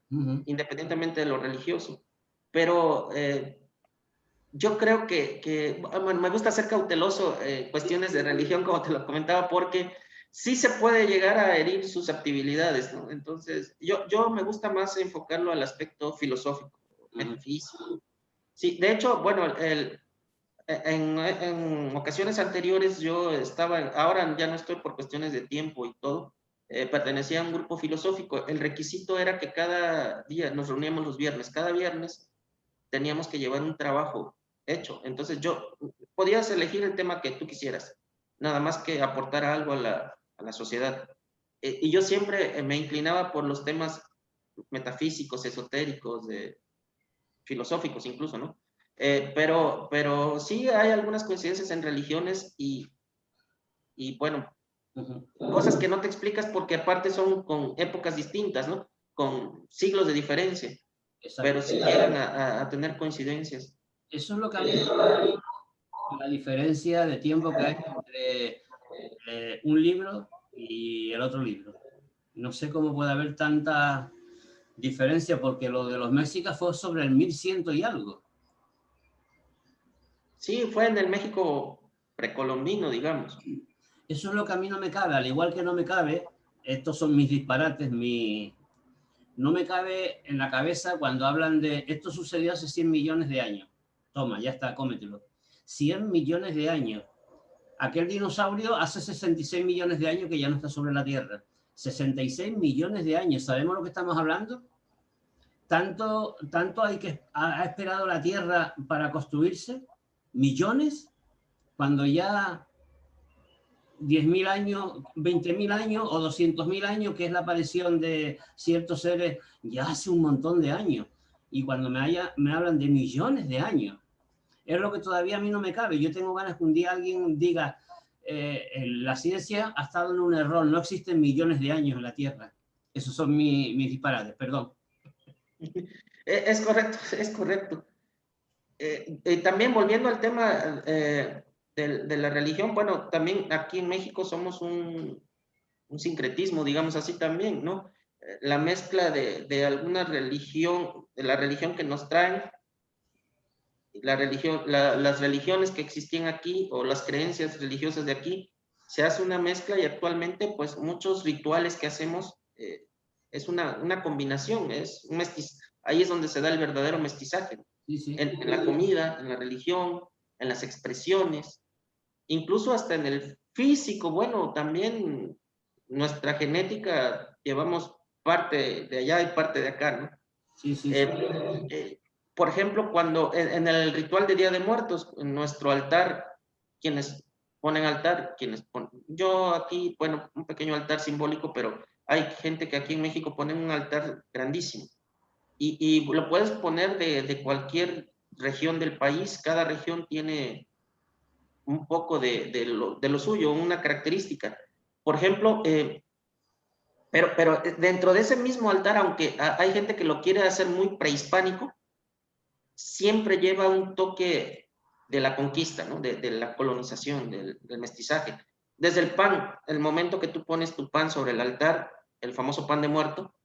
independientemente de lo religioso. Pero yo creo que me gusta ser cauteloso cuestiones de religión, como te lo comentaba, porque sí se puede llegar a herir susceptibilidades, ¿no? Entonces, yo me gusta más enfocarlo al aspecto filosófico, metafísico. Sí, de hecho, bueno, en ocasiones anteriores yo estaba, ahora ya no estoy por cuestiones de tiempo y todo, pertenecía a un grupo filosófico. El requisito era que cada día, nos reuníamos los viernes, cada viernes teníamos que llevar un trabajo hecho. Entonces podías elegir el tema que tú quisieras, nada más que aportar algo a la sociedad. Y yo siempre me inclinaba por los temas metafísicos, esotéricos, filosóficos incluso, ¿no? Pero sí hay algunas coincidencias en religiones y bueno, cosas que no te explicas porque aparte son con épocas distintas, ¿no? Con siglos de diferencia. Exacto. Pero sí llegan a tener coincidencias. Eso es lo que a mí la diferencia de tiempo que hay entre un libro y el otro libro. No sé cómo puede haber tanta diferencia porque lo de los mexicas fue sobre el 1100 y algo. Sí, fue en el México precolombino, digamos. Eso es lo que a mí no me cabe, al igual que no me cabe, estos son mis disparates, no me cabe en la cabeza cuando hablan de esto sucedió hace 100 millones de años. Toma, ya está, cómetelo. 100 millones de años. aquel dinosaurio hace 66 millones de años que ya no está sobre la Tierra. 66 millones de años. ¿Sabemos lo que estamos hablando? ¿Tanto ha esperado la Tierra para construirse? ¿Millones? Cuando ya 10.000 años, 20.000 años o 200.000 años, que es la aparición de ciertos seres, ya hace un montón de años. Y cuando me hablan de millones de años, es lo que todavía a mí no me cabe. Yo tengo ganas que un día alguien diga, la ciencia ha estado en un error, no existen millones de años en la Tierra. Esos son mis disparates, perdón. Es correcto, es correcto. También volviendo al tema de la religión, bueno, también aquí en México somos un sincretismo, digamos así también, ¿no? La mezcla de alguna religión, de la religión que nos traen, las religiones que existían aquí o las creencias religiosas de aquí, se hace una mezcla y actualmente pues muchos rituales que hacemos es una combinación, ahí es donde se da el verdadero mestizaje, Sí, sí. en la comida, en la religión, en las expresiones, incluso hasta en el físico. Bueno, también nuestra genética llevamos parte de allá y parte de acá, ¿no? Sí, sí, sí. Por ejemplo, cuando en el ritual de Día de Muertos, en nuestro altar, quienes ponen altar, yo aquí, bueno, un pequeño altar simbólico, pero hay gente que aquí en México pone un altar grandísimo. Y lo puedes poner de cualquier región del país. Cada región tiene un poco de lo suyo, una característica. Por ejemplo, pero dentro de ese mismo altar, aunque hay gente que lo quiere hacer muy prehispánico, siempre lleva un toque de la conquista, ¿no? De la colonización, del mestizaje. Desde el pan, el momento que tú pones tu pan sobre el altar, el famoso pan de muerto,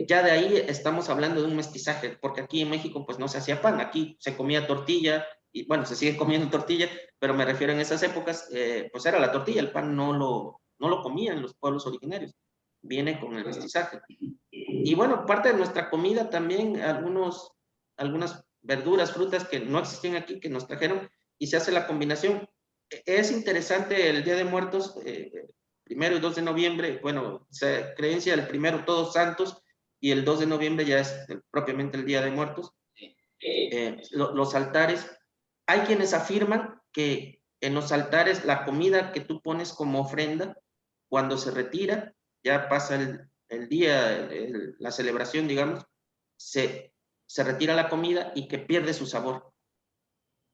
ya de ahí estamos hablando de un mestizaje, porque aquí en México pues no se hacía pan, aquí se comía tortilla, y bueno, se sigue comiendo tortilla, pero me refiero en esas épocas, pues era la tortilla, el pan no lo comían los pueblos originarios, viene con el mestizaje. Y bueno, parte de nuestra comida también, algunas verduras, frutas que no existían aquí, que nos trajeron, y se hace la combinación. Es interesante el Día de Muertos, 1 y 2 de noviembre, bueno, creencia del primero Todos Santos, y el 2 de noviembre ya es propiamente el Día de Muertos. Los altares, hay quienes afirman que en los altares la comida que tú pones como ofrenda, cuando se retira, ya pasa el día, la celebración, digamos, se retira la comida y que pierde su sabor.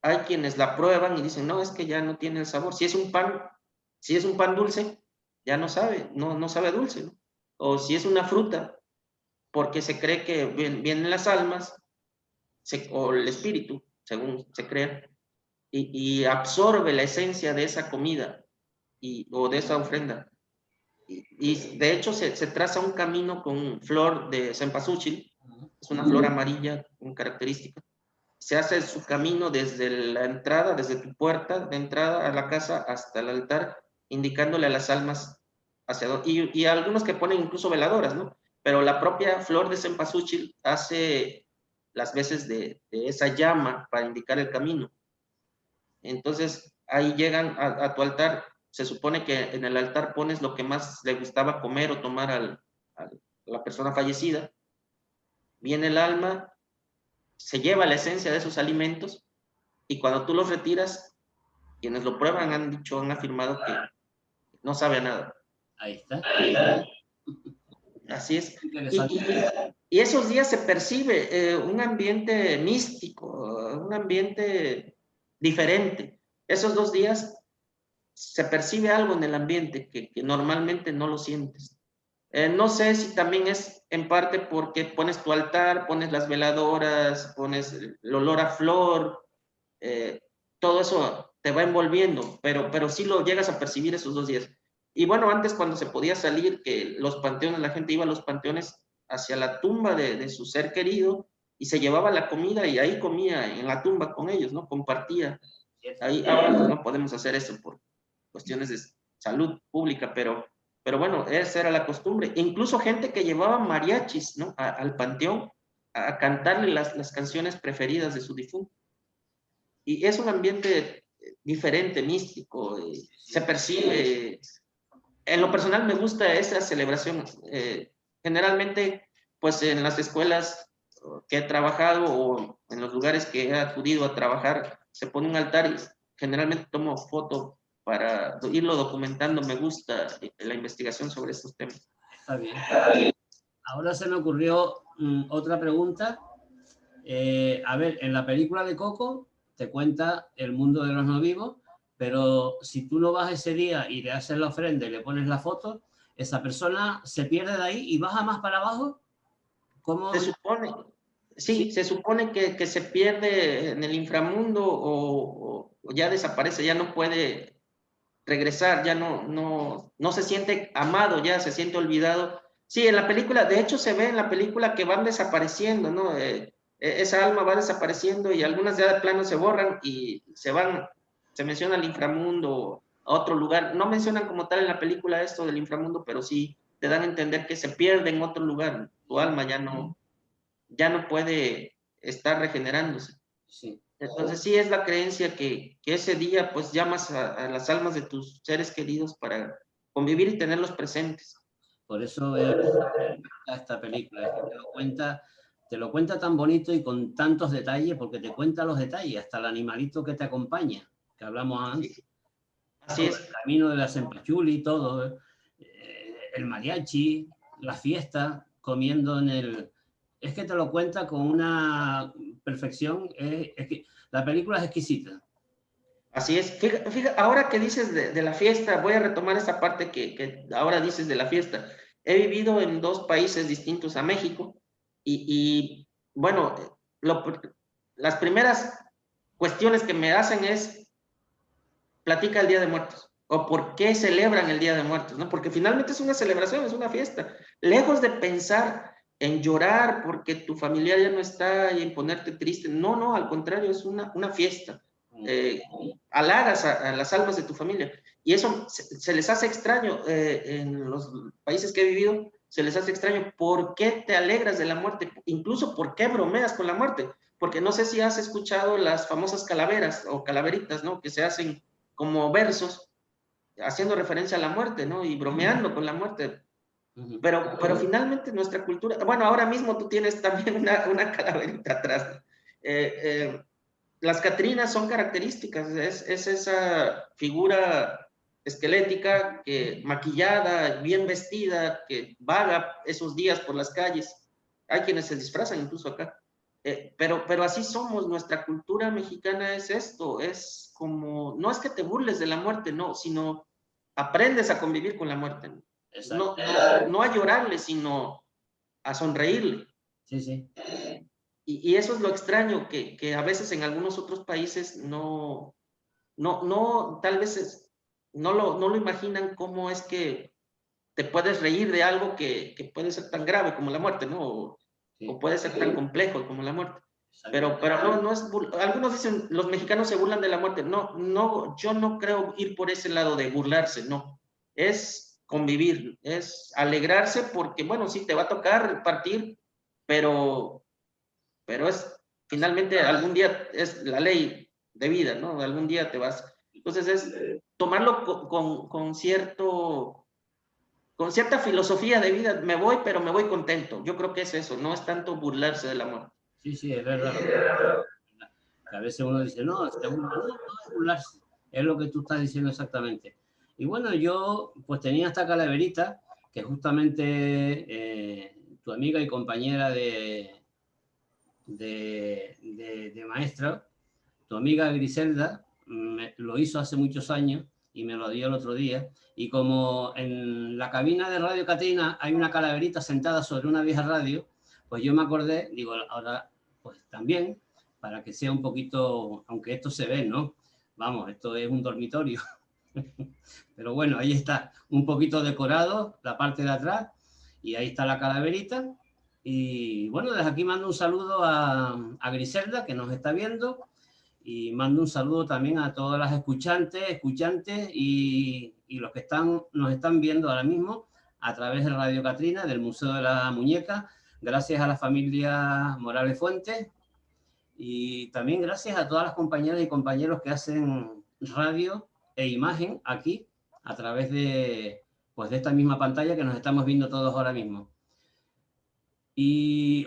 Hay quienes la prueban y dicen, no, es que ya no tiene el sabor. Si es un pan dulce, ya no sabe dulce, ¿no? O si es una fruta, porque se cree que vienen las almas, o el espíritu, según se cree, y absorbe la esencia de esa comida o de esa ofrenda. Y de hecho se traza un camino con flor de cempasúchil, es una flor amarilla, una característica. Se hace su camino desde la entrada, desde tu puerta de entrada a la casa hasta el altar, indicándole a las almas hacia dónde. Y algunos que ponen incluso veladoras, ¿no? Pero la propia flor de cempasúchil hace las veces de esa llama para indicar el camino. Entonces, ahí llegan a tu altar. Se supone que en el altar pones lo que más le gustaba comer o tomar a la persona fallecida. Viene el alma, se lleva la esencia de esos alimentos, y cuando tú los retiras, quienes lo prueban han afirmado que no sabe a nada. Ahí está. Así es. Y esos días se percibe un ambiente místico, un ambiente diferente. Esos 2 días se percibe algo en el ambiente que normalmente no lo sientes. No sé si también es en parte porque pones tu altar, pones las veladoras, pones el olor a flor, todo eso te va envolviendo, pero sí lo llegas a percibir esos 2 días. Y bueno, antes cuando se podía salir, que los panteones, la gente iba a los panteones hacia la tumba de su ser querido y se llevaba la comida y ahí comía en la tumba con ellos, ¿no? Compartía. Ahí ahora pues no podemos hacer eso por cuestiones de salud pública, pero bueno, esa era la costumbre. Incluso gente que llevaba mariachis, ¿no? Al panteón a cantarle las canciones preferidas de su difunto. Y es un ambiente diferente, místico, se percibe. En lo personal me gusta esa celebración. Generalmente, pues en las escuelas que he trabajado o en los lugares que he acudido a trabajar, se pone un altar y generalmente tomo foto para irlo documentando. Me gusta la investigación sobre estos temas. Está bien. Ahora se me ocurrió otra pregunta. A ver, en la película de Coco te cuenta el mundo de los no vivos, pero si tú no vas ese día y le haces la ofrenda y le pones la foto, esa persona se pierde de ahí y baja más para abajo. ¿Cómo? Se supone, sí, se supone que se pierde en el inframundo o ya desaparece, ya no puede regresar, ya no se siente amado, ya se siente olvidado. Sí, en la película, de hecho se ve en la película que van desapareciendo, ¿no? Esa alma va desapareciendo y algunas ya de plano se borran y se van, se menciona el inframundo, a otro lugar. No mencionan como tal en la película esto del inframundo, pero sí te dan a entender que se pierde en otro lugar. Tu alma ya no puede estar regenerándose. Sí. Entonces sí es la creencia que ese día pues llamas a las almas de tus seres queridos para convivir y tenerlos presentes. Por eso veo esta película, es que te lo cuenta tan bonito y con tantos detalles, porque te cuenta los detalles, hasta el animalito que te acompaña, que hablamos antes. Sí, así es. El camino de la Cempachuli, todo, el mariachi, la fiesta, comiendo en el... Es que te lo cuenta con una perfección, es que la película es exquisita. Así es. Fíjate, ahora que dices de la fiesta, voy a retomar esa parte que ahora dices de la fiesta. He vivido en 2 países distintos a México y bueno, las primeras cuestiones que me hacen es platica el Día de Muertos o por qué celebran el Día de Muertos, ¿no? Porque finalmente es una celebración, es una fiesta. Lejos de pensar en llorar porque tu familiar ya no está y en ponerte triste, no, al contrario, es una fiesta. Halagas a las almas de tu familia y eso se les hace extraño en los países que he vivido, se les hace extraño. ¿Por qué te alegras de la muerte? Incluso, ¿por qué bromeas con la muerte? Porque no sé si has escuchado las famosas calaveras o calaveritas, ¿no? Que se hacen como versos haciendo referencia a la muerte, ¿no? Y bromeando con la muerte. Pero finalmente nuestra cultura, bueno, ahora mismo tú tienes también una calaverita atrás. Las catrinas son características, es esa figura esquelética, que maquillada, bien vestida, que vaga esos días por las calles. Hay quienes se disfrazan incluso acá. Pero así somos, nuestra cultura mexicana es esto, es como, no es que te burles de la muerte, no, sino aprendes a convivir con la muerte. No a llorarle, sino a sonreírle. Sí, sí. Y eso es lo extraño, que a veces en algunos otros países tal vez no lo imaginan cómo es que te puedes reír de algo que puede ser tan grave como la muerte, ¿no? O puede ser tan complejo como la muerte. Pero no es, algunos dicen, los mexicanos se burlan de la muerte. No, yo no creo ir por ese lado de burlarse, no. Es convivir, es alegrarse porque, bueno, sí, te va a tocar partir, pero es, finalmente, algún día es la ley de vida, ¿no? Algún día te vas. Entonces es tomarlo con cierta filosofía de vida. Me voy, pero me voy contento. Yo creo que es eso, no es tanto burlarse de la muerte. Sí, sí, es verdad. Que a veces uno dice, no, es burlarse. Es lo que tú estás diciendo exactamente. Y bueno, yo pues tenía esta calaverita que justamente tu amiga y compañera de maestra, tu amiga Griselda, lo hizo hace muchos años y me lo dio el otro día. Y como en la cabina de Radio Catrina hay una calaverita sentada sobre una vieja radio, pues yo me acordé, digo, ahora pues también, para que sea un poquito, aunque esto se ve, ¿no? Vamos, esto es un dormitorio. Pero bueno, ahí está, un poquito decorado, la parte de atrás, y ahí está la calaverita. Y bueno, desde aquí mando un saludo a Griselda, que nos está viendo, y mando un saludo también a todas las escuchantes y los que nos están viendo ahora mismo a través de Radio Catrina, del Museo de la Muñeca. Gracias a la familia Morales Fuentes y también gracias a todas las compañeras y compañeros que hacen radio e imagen aquí a través de, pues de esta misma pantalla que nos estamos viendo todos ahora mismo. Y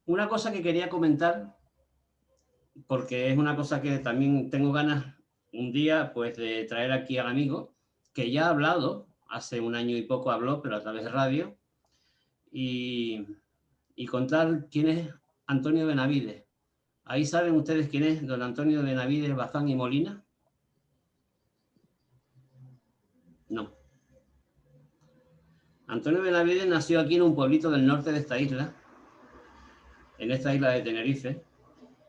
una cosa que quería comentar, porque es una cosa que también tengo ganas un día pues de traer aquí al amigo, que ya ha hablado, hace un año y poco habló, pero a través de radio, y contar quién es Antonio Benavides. ¿Ahí saben ustedes quién es don Antonio Benavides Bazán y Molina? No. Antonio Benavides nació aquí en un pueblito del norte de esta isla, en esta isla de Tenerife,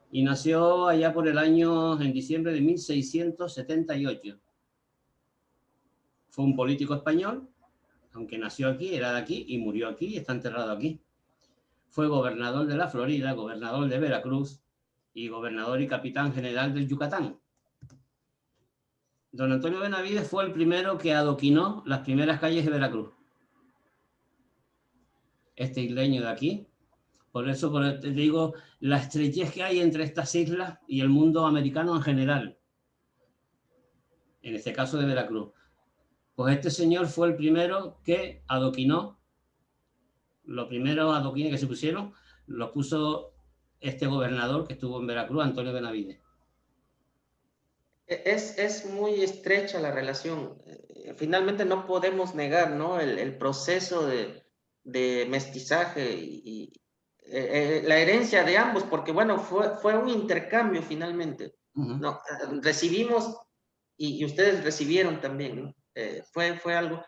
y nació allá por el año, en diciembre de 1678. Fue un político español, aunque nació aquí, era de aquí y murió aquí y está enterrado aquí. Fue gobernador de la Florida, gobernador de Veracruz y gobernador y capitán general del Yucatán. Don Antonio Benavides fue el primero que adoquinó las primeras calles de Veracruz. Este isleño de aquí. Por eso te digo la estrechez que hay entre estas islas y el mundo americano en general. En este caso de Veracruz. Pues este señor fue el primero que adoquinó. Los primeros adoquines que se pusieron los puso este gobernador que estuvo en Veracruz, Antonio Benavides. Es muy estrecha la relación. Finalmente no podemos negar, ¿no?, el proceso de mestizaje y la herencia de ambos, porque bueno, fue un intercambio finalmente. ¿No? Recibimos y ustedes recibieron también, ¿no? Fue algo.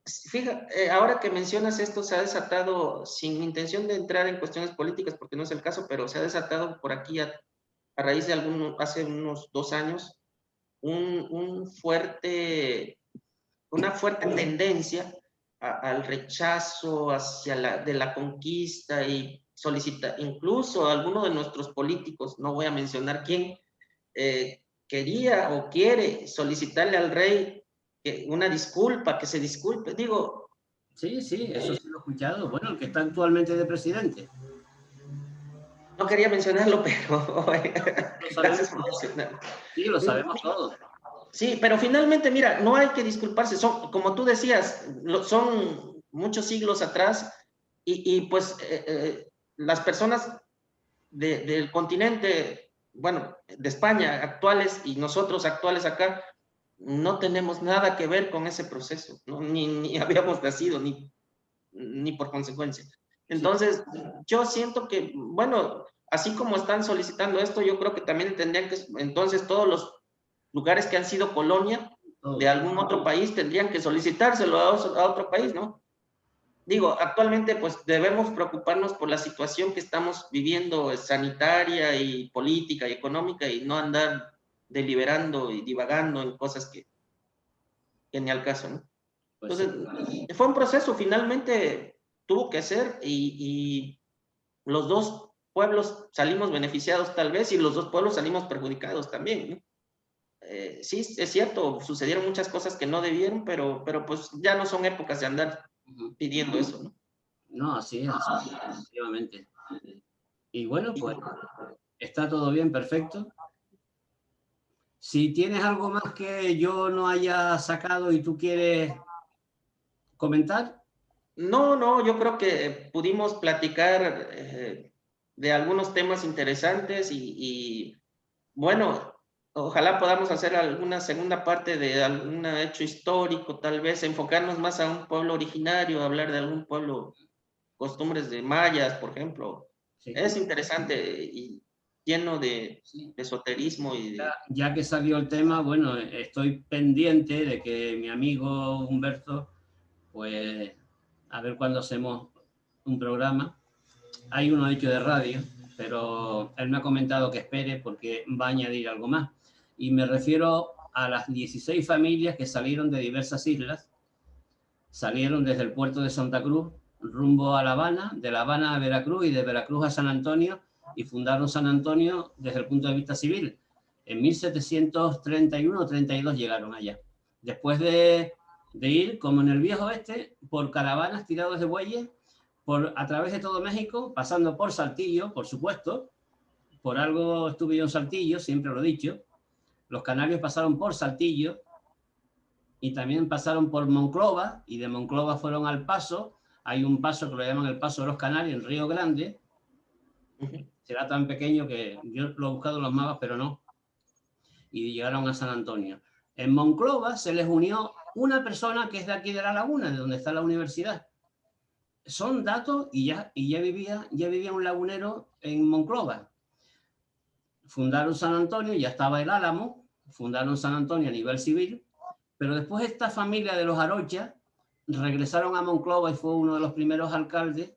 Fíjate, ahora que mencionas esto, se ha desatado, sin intención de entrar en cuestiones políticas, porque no es el caso, pero se ha desatado por aquí a raíz de hace unos 2 años, una fuerte tendencia al rechazo de la conquista, y solicita, incluso algunos de nuestros políticos, no voy a mencionar quién, quería o quiere solicitarle al rey una disculpa, que se disculpe, digo. Sí, eso sí lo he escuchado. Bueno, el que está actualmente de presidente. No quería mencionarlo, pero gracias por mencionarlo. Sí, lo sabemos todos. Sí, pero finalmente, mira, no hay que disculparse. Son, como tú decías, son muchos siglos atrás, y pues las personas del continente, bueno, de España actuales, y nosotros actuales acá, no tenemos nada que ver con ese proceso, ¿no? Ni habíamos nacido, ni por consecuencia. Entonces, yo siento que, bueno, así como están solicitando esto, yo creo que también tendrían que, entonces, todos los lugares que han sido colonia de algún otro país tendrían que solicitárselo a otro país, ¿no? Digo, actualmente pues debemos preocuparnos por la situación que estamos viviendo, sanitaria y política y económica, y no andar deliberando y divagando en cosas que ni al caso, ¿no? Entonces, fue un proceso, finalmente tuvo que ser, y los dos pueblos salimos beneficiados tal vez, y los dos pueblos salimos perjudicados también, ¿no? Sí, es cierto, sucedieron muchas cosas que no debieron, pero pues ya no son épocas de andar pidiendo eso, ¿no? No, así es, efectivamente. Y bueno, pues está todo bien, perfecto. Si tienes algo más que yo no haya sacado y tú quieres comentar. No, yo creo que pudimos platicar de algunos temas interesantes, y bueno, ojalá podamos hacer alguna segunda parte de algún hecho histórico, tal vez enfocarnos más a un pueblo originario, hablar de algún pueblo, costumbres de mayas, por ejemplo. Sí. Es interesante y lleno de esoterismo. Ya que salió el tema, bueno, estoy pendiente de que mi amigo Humberto, pues, a ver cuándo hacemos un programa. Hay uno hecho de radio, pero él me ha comentado que espere porque va a añadir algo más. Y me refiero a las 16 familias que salieron de diversas islas, salieron desde el puerto de Santa Cruz rumbo a La Habana, de La Habana a Veracruz y de Veracruz a San Antonio, y fundaron San Antonio desde el punto de vista civil. En 1731 o 32 llegaron allá. Después de ir, como en el viejo oeste, por caravanas tirados de bueyes, a través de todo México, pasando por Saltillo, por supuesto. Por algo estuve yo en Saltillo, siempre lo he dicho. los canarios pasaron por Saltillo y también pasaron por Monclova, y de Monclova fueron al Paso. Hay un paso que lo llaman el Paso de los Canarios, en Río Grande. Será tan pequeño que yo lo he buscado en los mapas, pero no. Y llegaron a San Antonio. En Monclova se les unió una persona que es de aquí de La Laguna, de donde está la universidad. Son datos y ya vivía un lagunero en Monclova. Fundaron San Antonio, ya estaba el Álamo, fundaron San Antonio a nivel civil, pero después esta familia de los Arocha regresaron a Monclova y fue uno de los primeros alcaldes,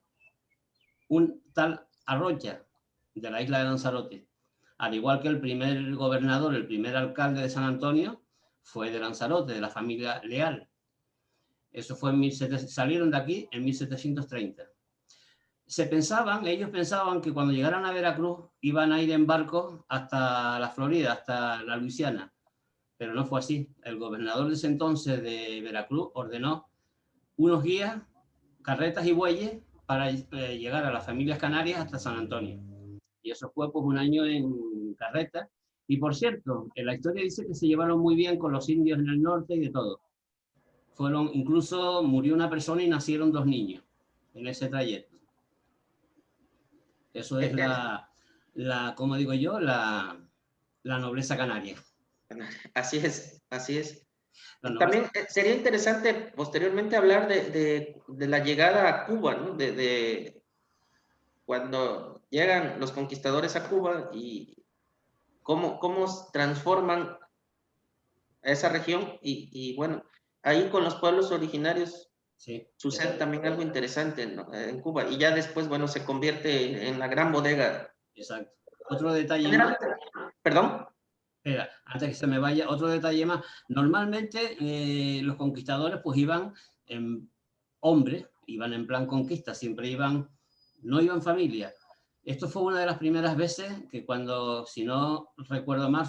un tal Arrocha, de la isla de Lanzarote. Al igual que el primer gobernador, el primer alcalde de San Antonio, fue de Lanzarote, de la familia Leal. Eso fue en 1700, salieron de aquí en 1730. Ellos pensaban que cuando llegaran a Veracruz iban a ir en barco hasta la Florida, hasta la Luisiana, pero no fue así. El gobernador de ese entonces de Veracruz ordenó unos guías, carretas y bueyes para llegar a las familias canarias hasta San Antonio. Y eso fue pues un año en carreta. Y por cierto, en la historia dice que se llevaron muy bien con los indios en el norte y de todo. Incluso murió una persona y nacieron 2 niños en ese trayecto. Eso es como digo yo, la nobleza canaria. Así es. También sería interesante posteriormente hablar de la llegada a Cuba, ¿no? De cuando llegan los conquistadores a Cuba y cómo transforman esa región y bueno, ahí con los pueblos originarios sí, sucede también algo interesante, ¿no? En Cuba, y ya después, bueno, se convierte en la gran bodega. Exacto. Otro detalle más. ¿Perdón? Espera, antes que se me vaya, otro detalle más. Normalmente los conquistadores pues iban en hombres, iban en plan conquista, siempre no iban familia. Esto fue una de las primeras veces que cuando, si no recuerdo mal,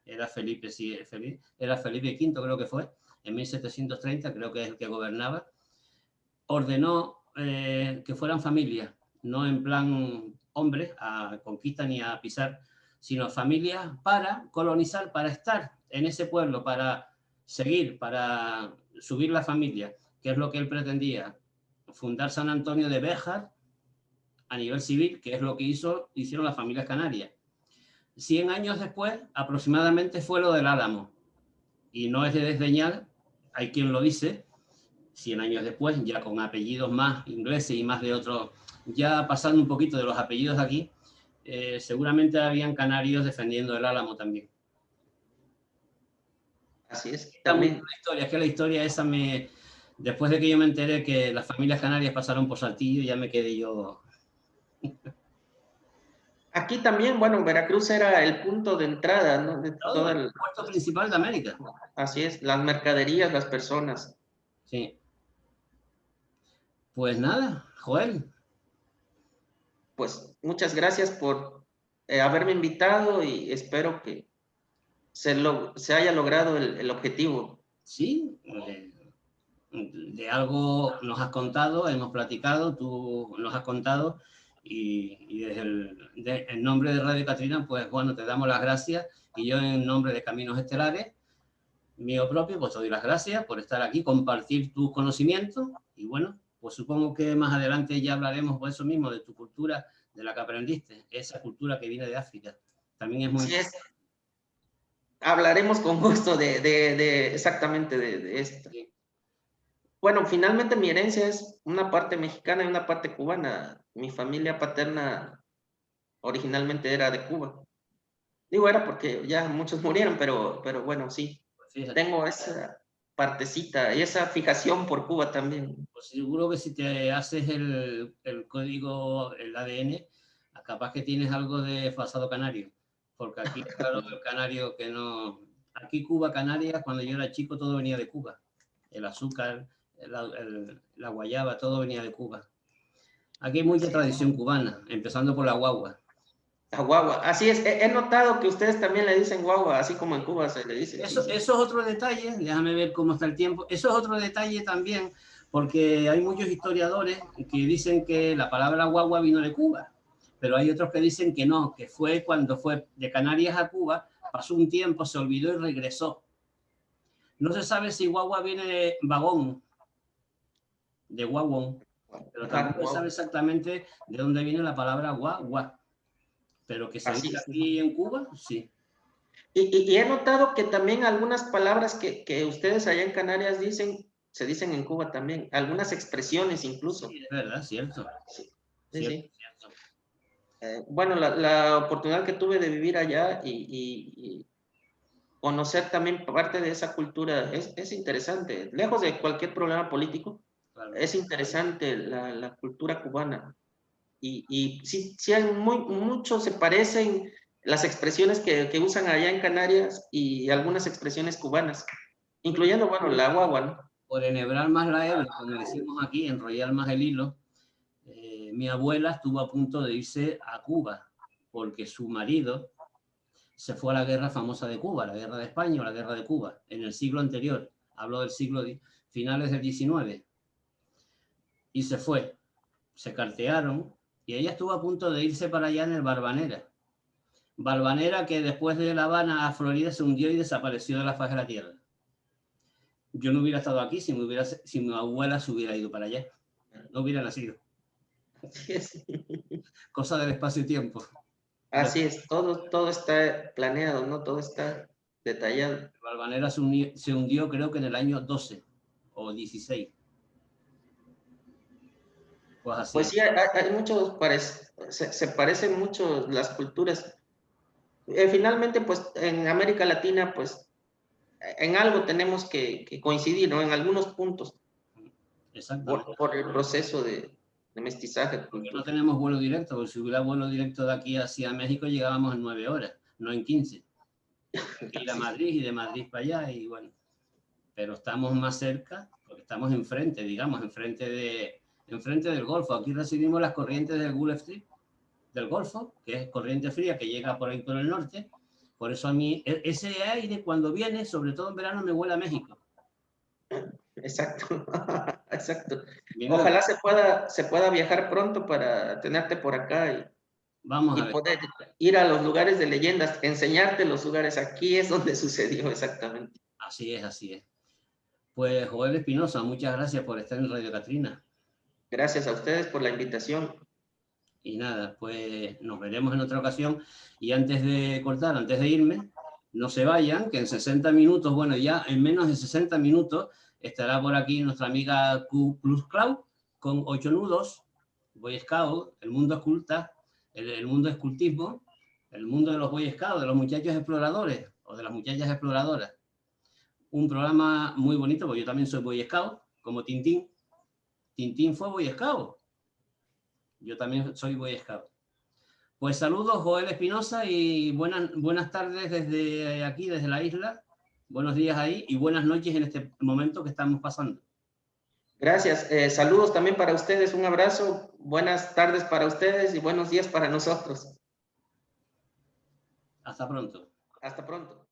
era Felipe V, creo que fue, en 1730, creo que es el que gobernaba, ordenó que fueran familias, no en plan hombres a conquista ni a pisar, sino familias para colonizar, para estar en ese pueblo, para seguir, para subir la familia, que es lo que él pretendía, fundar San Antonio de Béjar a nivel civil, que es lo que hicieron las familias canarias. 100 años después, aproximadamente, fue lo del Álamo. Y no es de desdeñar, hay quien lo dice, 100 años después, ya con apellidos más ingleses y más de otros, ya pasando un poquito de los apellidos de aquí, seguramente habían canarios defendiendo el Álamo también. Así es. También la historia esa después de que yo me enteré que las familias canarias pasaron por Saltillo, ya me quedé yo... Aquí también, bueno, Veracruz era el punto de entrada, ¿no? De todo el puerto principal de América. Así es, las mercaderías, las personas. Sí. Pues nada, Joel. Pues muchas gracias por haberme invitado y espero que se haya logrado el objetivo. Sí, de algo nos has contado, hemos platicado, tú nos has contado y desde en nombre de Radio Catrina, pues bueno, te damos las gracias y yo en nombre de Caminos Estelares, mío propio, pues te doy las gracias por estar aquí, compartir tus conocimientos y bueno, pues supongo que más adelante ya hablaremos por eso mismo, de tu cultura, de la que aprendiste, esa cultura que viene de África. También es muy... Sí es. Hablaremos con gusto exactamente de esto. Sí. Bueno, finalmente mi herencia es una parte mexicana y una parte cubana. Mi familia paterna originalmente era de Cuba. Digo, era porque ya muchos murieron, pero bueno, sí. Fíjate. Tengo esa partecita y esa fijación por Cuba también. Pues seguro que si te haces el código, el ADN, capaz que tienes algo de pasado canario. Porque aquí, claro, el canario que no... Aquí Cuba, Canarias, cuando yo era chico, todo venía de Cuba. El azúcar, la guayaba, todo venía de Cuba. Aquí hay mucha tradición cubana, empezando por la guagua. La guagua, así es. He notado que ustedes también le dicen guagua, así como en Cuba se le dice. Eso es otro detalle, déjame ver cómo está el tiempo. Eso es otro detalle también, porque hay muchos historiadores que dicen que la palabra guagua vino de Cuba. pero hay otros que dicen que no, que fue cuando fue de Canarias a Cuba, pasó un tiempo, se olvidó y regresó. No se sabe si guagua viene de vagón, de guaguón, pero tampoco se sabe exactamente de dónde viene la palabra guagua, pero que se dice aquí en Cuba, sí. Y he notado que también algunas palabras que ustedes allá en Canarias dicen, se dicen en Cuba también, algunas expresiones incluso. Sí, es verdad, cierto. Sí, Cierto. Bueno, la oportunidad que tuve de vivir allá y conocer también parte de esa cultura es interesante. Lejos de cualquier problema político, claro, es interesante la cultura cubana. Y sí, sí hay mucho se parecen las expresiones que usan allá en Canarias y algunas expresiones cubanas, incluyendo, bueno, la guagua, ¿no? Por enhebrar más la hebra, como decimos aquí, enrollar más el hilo, mi abuela estuvo a punto de irse a Cuba, porque su marido se fue a la guerra famosa de Cuba, la guerra de España o la guerra de Cuba, en el siglo anterior, hablo del siglo finales del 19, y se fue, se cartearon, y ella estuvo a punto de irse para allá en el Barbanera. Barbanera que después de La Habana a Florida se hundió y desapareció de la faz de la tierra. Yo no hubiera estado aquí si mi abuela se hubiera ido para allá. No hubiera nacido. Cosa del espacio y tiempo. Así es, todo está planeado, ¿no? Todo está detallado. Barbanera se hundió creo que en el año 12 o 16. Pues así. Pues sí, hay muchos, se parecen mucho las culturas. Finalmente, pues en América Latina, pues en algo tenemos que coincidir, ¿no? En algunos puntos. Exactamente. Por el proceso de mestizaje. Porque no tenemos vuelo directo, porque si hubiera vuelo directo de aquí hacia México llegábamos en 9 horas, no en 15. Ir a Madrid y de Madrid para allá, y bueno. Pero estamos más cerca, porque estamos enfrente, digamos, enfrente del Golfo. Aquí recibimos las corrientes del Gulf Stream, del Golfo, que es corriente fría que llega por ahí por el norte. Por eso a mí ese aire cuando viene, sobre todo en verano, me huele a México. Exacto, exacto. Mira, ojalá se pueda viajar pronto para tenerte por acá y poder ir a los lugares de leyendas, enseñarte los lugares. Aquí es donde sucedió exactamente. Así es, así es. Pues Joel Espinosa, muchas gracias por estar en Radio Catrina. Gracias a ustedes por la invitación. Y nada, pues nos veremos en otra ocasión. Y antes de cortar, antes de irme, no se vayan, que en 60 minutos, bueno, ya en menos de 60 minutos, estará por aquí nuestra amiga Q Plus Cloud con 8 nudos, Boy Scout, el mundo esculta, el mundo escultismo, el mundo de los Boy Scouts, de los muchachos exploradores o de las muchachas exploradoras. Un programa muy bonito, porque yo también soy Boy Scout, como Tintín. Tintín fue Boy Scout. Yo también soy Boy Scout. Pues saludos, Joel Espinosa, y buenas tardes desde aquí, desde la isla. Buenos días ahí y buenas noches en este momento que estamos pasando. Gracias. Saludos también para ustedes. Un abrazo. Buenas tardes para ustedes y buenos días para nosotros. Hasta pronto. Hasta pronto.